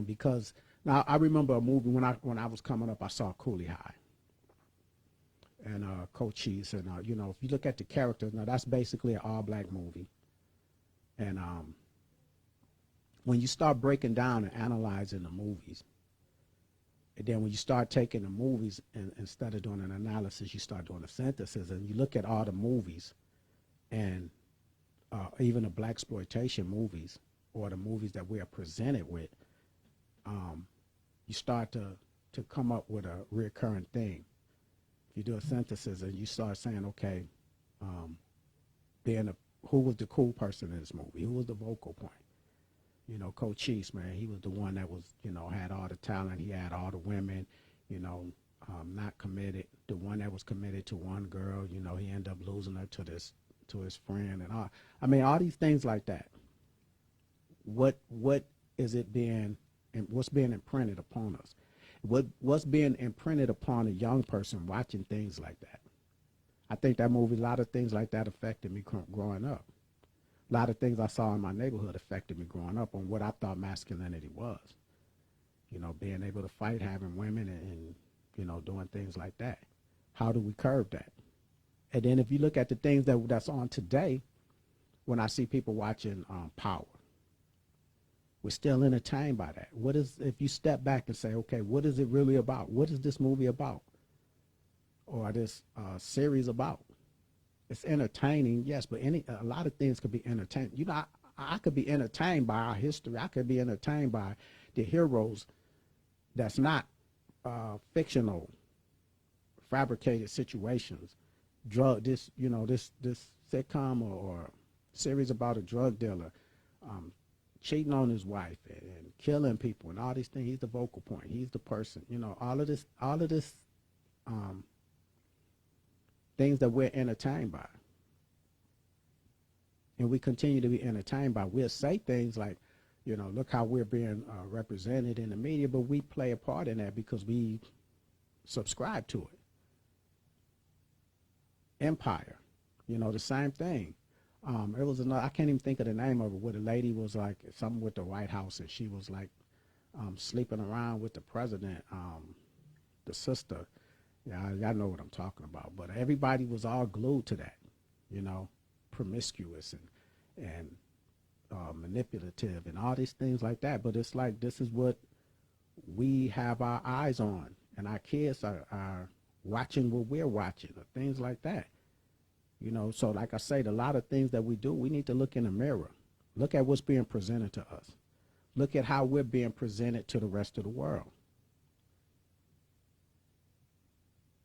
because now I remember a movie when I was coming up. I saw Coolie High and Cochise, and you know, if you look at the characters, now that's basically an all-black movie, and when you start breaking down and analyzing the movies, and then when you start taking the movies and instead of doing an analysis, you start doing a synthesis, and you look at all the movies, and even the blaxploitation movies or the movies that we are presented with, you start to come up with a recurring thing. If you do a synthesis and you start saying, okay, who was the cool person in this movie? Who was the vocal point? You know, Cochise, man, he was the one that was, you know, had all the talent. He had all the women, you know, not committed. The one that was committed to one girl, you know, he ended up losing her to his friend and all. I mean, all these things like that. what is it being, and what's being imprinted upon us? What's being imprinted upon a young person watching things like that? I think that movie, a lot of things like that affected me growing up. A lot of things I saw in my neighborhood affected me growing up on what I thought masculinity was. You know, being able to fight, having women, and you know, doing things like that. How do we curb that? And then if you look at the things that's on today, when I see people watching Power, we're still entertained by that. What is, if you step back and say, okay, what is it really about? What is this movie about? Or this series about? It's entertaining, yes, but a lot of things could be entertaining. You know, I could be entertained by our history. I could be entertained by the heroes that's not fictional, fabricated situations. This sitcom or series about a drug dealer cheating on his wife and killing people and all these things. He's the vocal point. He's the person. You know, all of this things that we're entertained by. And we continue to be entertained by. We'll say things like, you know, look how we're being represented in the media, but we play a part in that because we subscribe to it. Empire, you know, the same thing. It was another, I can't even think of the name of it, where the lady was like something with the White House, and she was like sleeping around with the president, the sister. Yeah, y'all know what I'm talking about. But everybody was all glued to that, you know, promiscuous and manipulative and all these things like that. But it's like, this is what we have our eyes on, and our kids are watching what we're watching, or things like that. You know, so like I said, a lot of things that we do, we need to look in the mirror. Look at what's being presented to us. Look at how we're being presented to the rest of the world.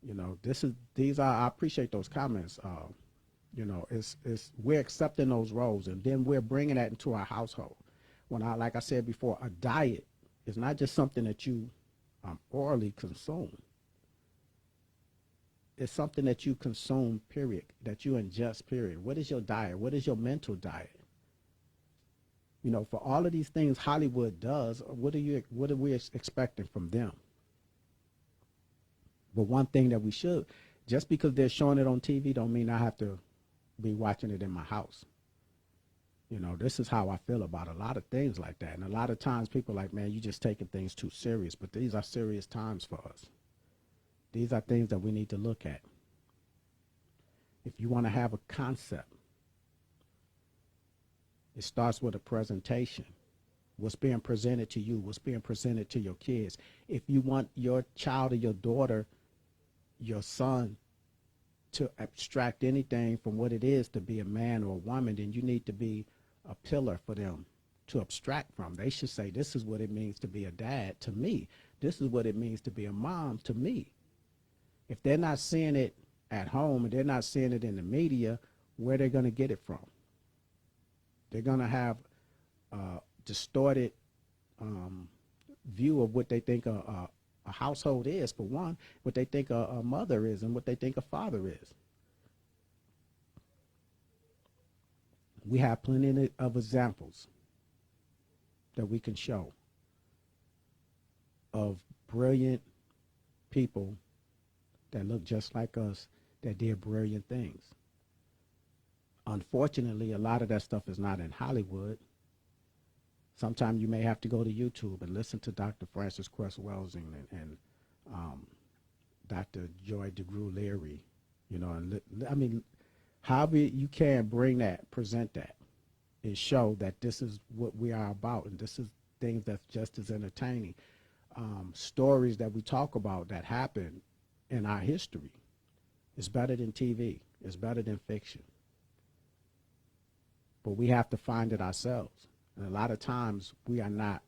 You know, I appreciate those comments. You know, we're accepting those roles, and then we're bringing that into our household. Like I said before, a diet is not just something that you orally consume. It's something that you consume, period, that you ingest, period. What is your diet? What is your mental diet? You know, for all of these things Hollywood does, what are we expecting from them? But one thing that we should, just because they're showing it on TV don't mean I have to be watching it in my house. You know, this is how I feel about a lot of things like that. And a lot of times people are like, man, you just taking things too serious. But these are serious times for us. These are things that we need to look at. If you want to have a concept, it starts with a presentation. What's being presented to you, what's being presented to your kids. If you want your child or your daughter, your son, to abstract anything from what it is to be a man or a woman, then you need to be a pillar for them to abstract from. They should say, this is what it means to be a dad to me. This is what it means to be a mom to me. If they're not seeing it at home and they're not seeing it in the media, where they're going to get it from? They're going to have a distorted view of what they think a household is, for one, what they think a mother is, and what they think a father is. We have plenty of examples that we can show of brilliant people that look just like us that did brilliant things. Unfortunately, a lot of that stuff is not in Hollywood. Sometimes you may have to go to YouTube and listen to Dr. Francis Cress Welsing and Dr. Joy DeGruy Leary, you know, and I mean, however you can bring that, present that, and show that this is what we are about, and this is things that's just as entertaining. Stories that we talk about that happen in our history is better than TV. It's better than fiction. But we have to find it ourselves. And a lot of times we are not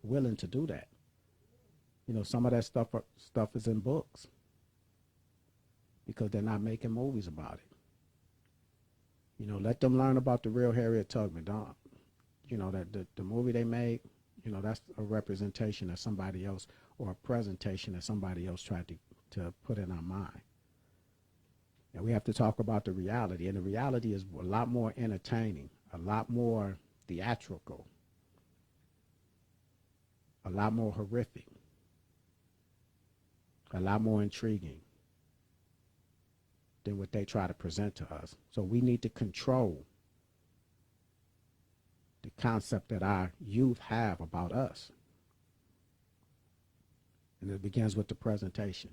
willing to do that. You know, some of that stuff is in books because they're not making movies about it. You know, let them learn about the real Harriet Tubman. Don't, you know, that the movie they made, you know, that's a representation of somebody else, or a presentation that somebody else tried to put in our mind. And we have to talk about the reality. And the reality is a lot more entertaining, a lot more theatrical, a lot more horrific, a lot more intriguing than what they try to present to us. So we need to control the concept that our youth have about us. And it begins with the presentation,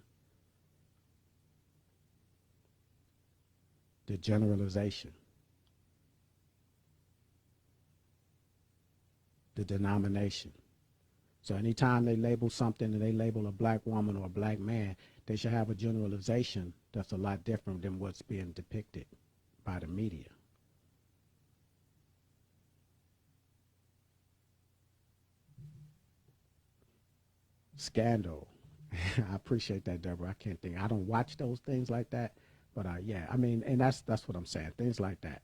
the generalization, the denomination. So anytime they label something and they label a black woman or a black man, they should have a generalization that's a lot different than what's being depicted by the media. Scandal. I appreciate that, Deborah. I can't think. I don't watch those things like that, but yeah, I mean, and that's what I'm saying. Things like that.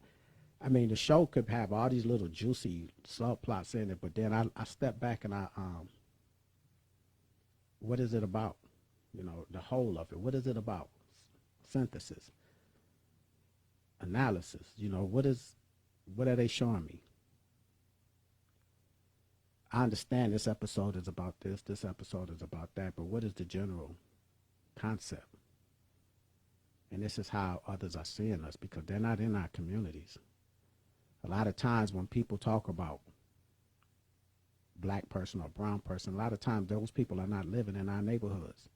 I mean, the show could have all these little juicy subplots in it, but then I step back and what is it about? You know, the whole of it. What is it about? Synthesis, analysis. You know, what are they showing me? I understand this episode is about this episode is about that, but what is the general concept? And this is how others are seeing us because they're not in our communities. A lot of times when people talk about black person or brown person, a lot of times those people are not living in our neighborhoods.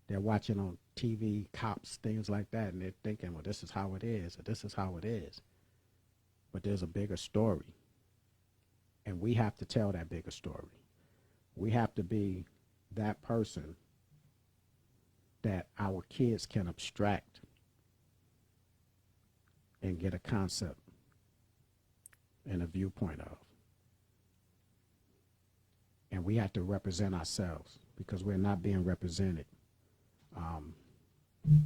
They're watching on TV, cops, things like that, and they're thinking, well, this is how it is, or this is how it is. But there's a bigger story. And we have to tell that bigger story. We have to be that person that our kids can abstract and get a concept and a viewpoint of. And we have to represent ourselves because we're not being represented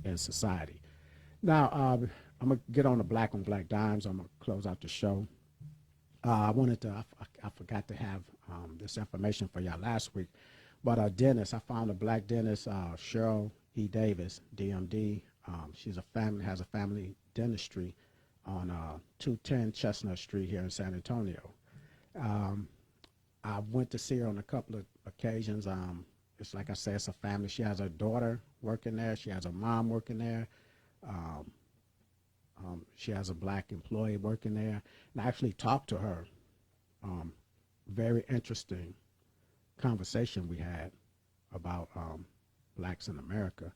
in society. Now, I'm going to get on the black on black dimes. I'm going to close out the show. I forgot to have this information for y'all last week, but a dentist, I found a black dentist, Cheryl E. Davis, DMD. She's has a family dentistry on 210 Chestnut Street here in San Antonio. I went to see her on a couple of occasions. It's like I said, it's a family. She has her daughter working there. She has her mom working there. She has a black employee working there. And I actually talked to her. Very interesting conversation we had about blacks in America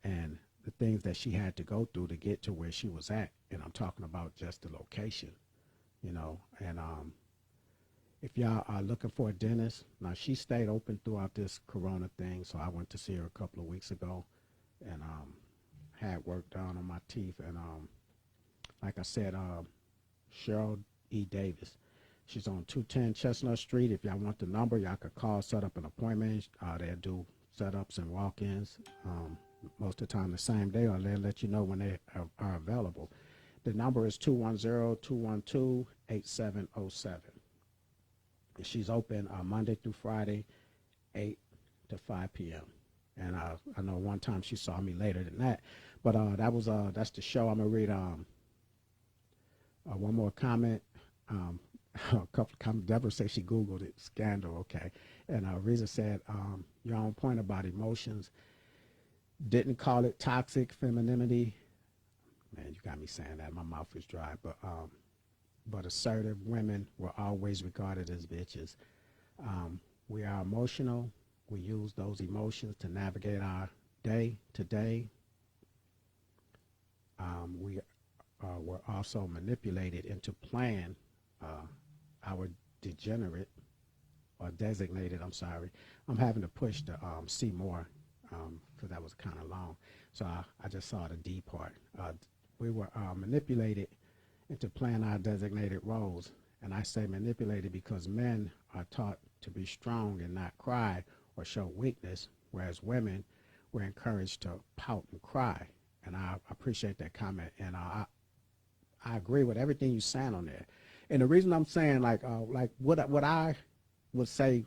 and the things that she had to go through to get to where she was at. And I'm talking about just the location, you know. And if y'all are looking for a dentist, now she stayed open throughout this corona thing, so I went to see her a couple of weeks ago and had work done on my teeth. And like I said, Cheryl E. Davis. She's on 210 Chestnut Street. If y'all want the number, y'all could call, set up an appointment. They'll do setups and walk-ins most of the time the same day, or they'll let you know when they are available. The number is 210-212-8707. She's open Monday through Friday, 8 to 5 p.m. And I know one time she saw me later than that. But that's the show. I'm going to read one more comment. A couple of comments. Deborah said she Googled it, scandal, okay. And Reza said, you're on point about emotions. Didn't call it toxic femininity. Man, you got me saying that. My mouth is dry. But assertive women were always regarded as bitches. We are emotional. We use those emotions to navigate our day to day. We were also manipulated into playing our degenerate or designated, I'm sorry. I'm having to push the see more because that was kind of long. So I just saw the D part. We were manipulated into playing our designated roles. And I say manipulated because men are taught to be strong and not cry or show weakness, whereas women were encouraged to pout and cry. And I appreciate that comment. And I agree with everything you're saying on there. And the reason I'm saying like what I would say,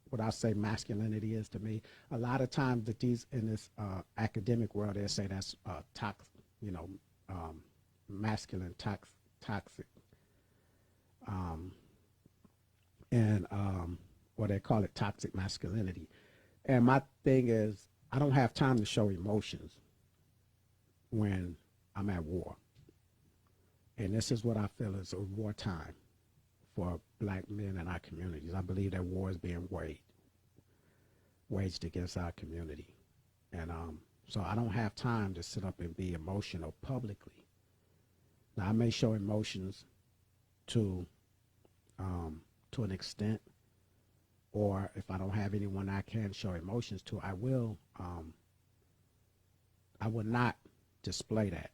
what I say masculinity is to me, a lot of times that these in this academic world, they say that's toxic, masculine, toxic. um, and what they call it, toxic masculinity. And my thing is, I don't have time to show emotions when I'm at war. And this is what I feel is a wartime for black men in our communities. I believe that war is being waged against our community. And so I don't have time to sit up and be emotional publicly. Now, I may show emotions to to an extent, or if I don't have anyone I can show emotions to, I will not display that,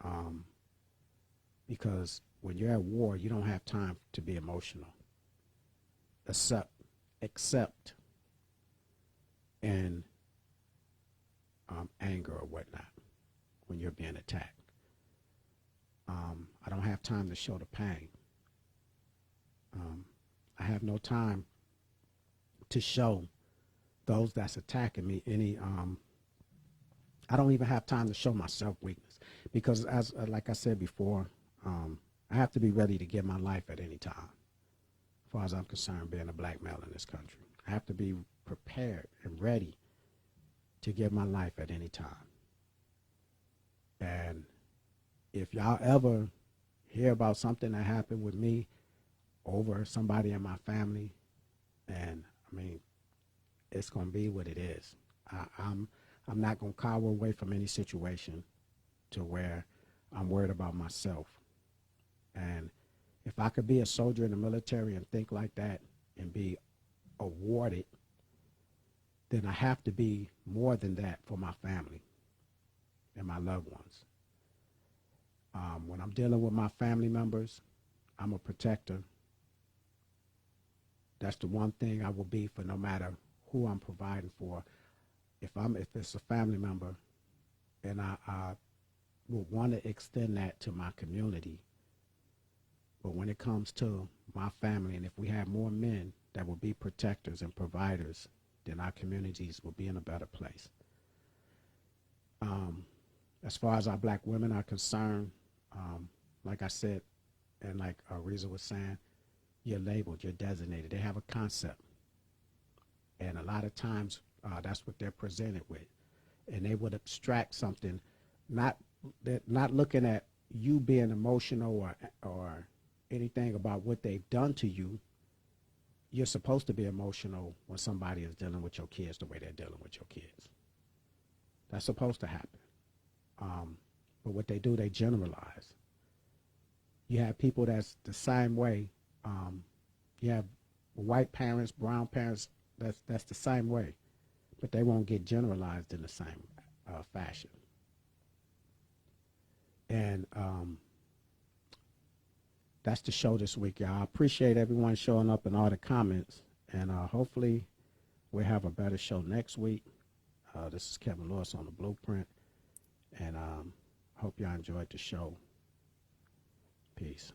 um, because when you're at war, you don't have time to be emotional, except except in anger or whatnot when you're being attacked. I don't have time to show the pain. Um, I have no time to show those that's attacking me any. I don't even have time to show myself weakness because, as like I said before, I have to be ready to give my life at any time. As far as I'm concerned, being a black male in this country, I have to be prepared and ready to give my life at any time. And if y'all ever hear about something that happened with me over somebody in my family, and I mean, it's gonna be what it is. I'm not gonna cower away from any situation to where I'm worried about myself. And if I could be a soldier in the military and think like that and be awarded, then I have to be more than that for my family and my loved ones. When I'm dealing with my family members, I'm a protector. That's the one thing I will be for no matter who I'm providing for. If it's a family member, and I will want to extend that to my community. But when it comes to my family, and if we have more men that will be protectors and providers, then our communities will be in a better place. Um, as far as our black women are concerned, like I said, and like Reza was saying, you're labeled, you're designated. They have a concept. And a lot of times that's what they're presented with. And they would abstract something, not not looking at you being emotional or anything about what they've done to you. You're supposed to be emotional when somebody is dealing with your kids the way they're dealing with your kids. That's supposed to happen. But what they do, they generalize. You have people that's the same way. You have white parents, brown parents. That's the same way, but they won't get generalized in the same fashion. And that's the show this week, y'all. I appreciate everyone showing up in all the comments, and hopefully we'll have a better show next week. This is Kevin Lewis on the Blueprint, and hope y'all enjoyed the show. Peace.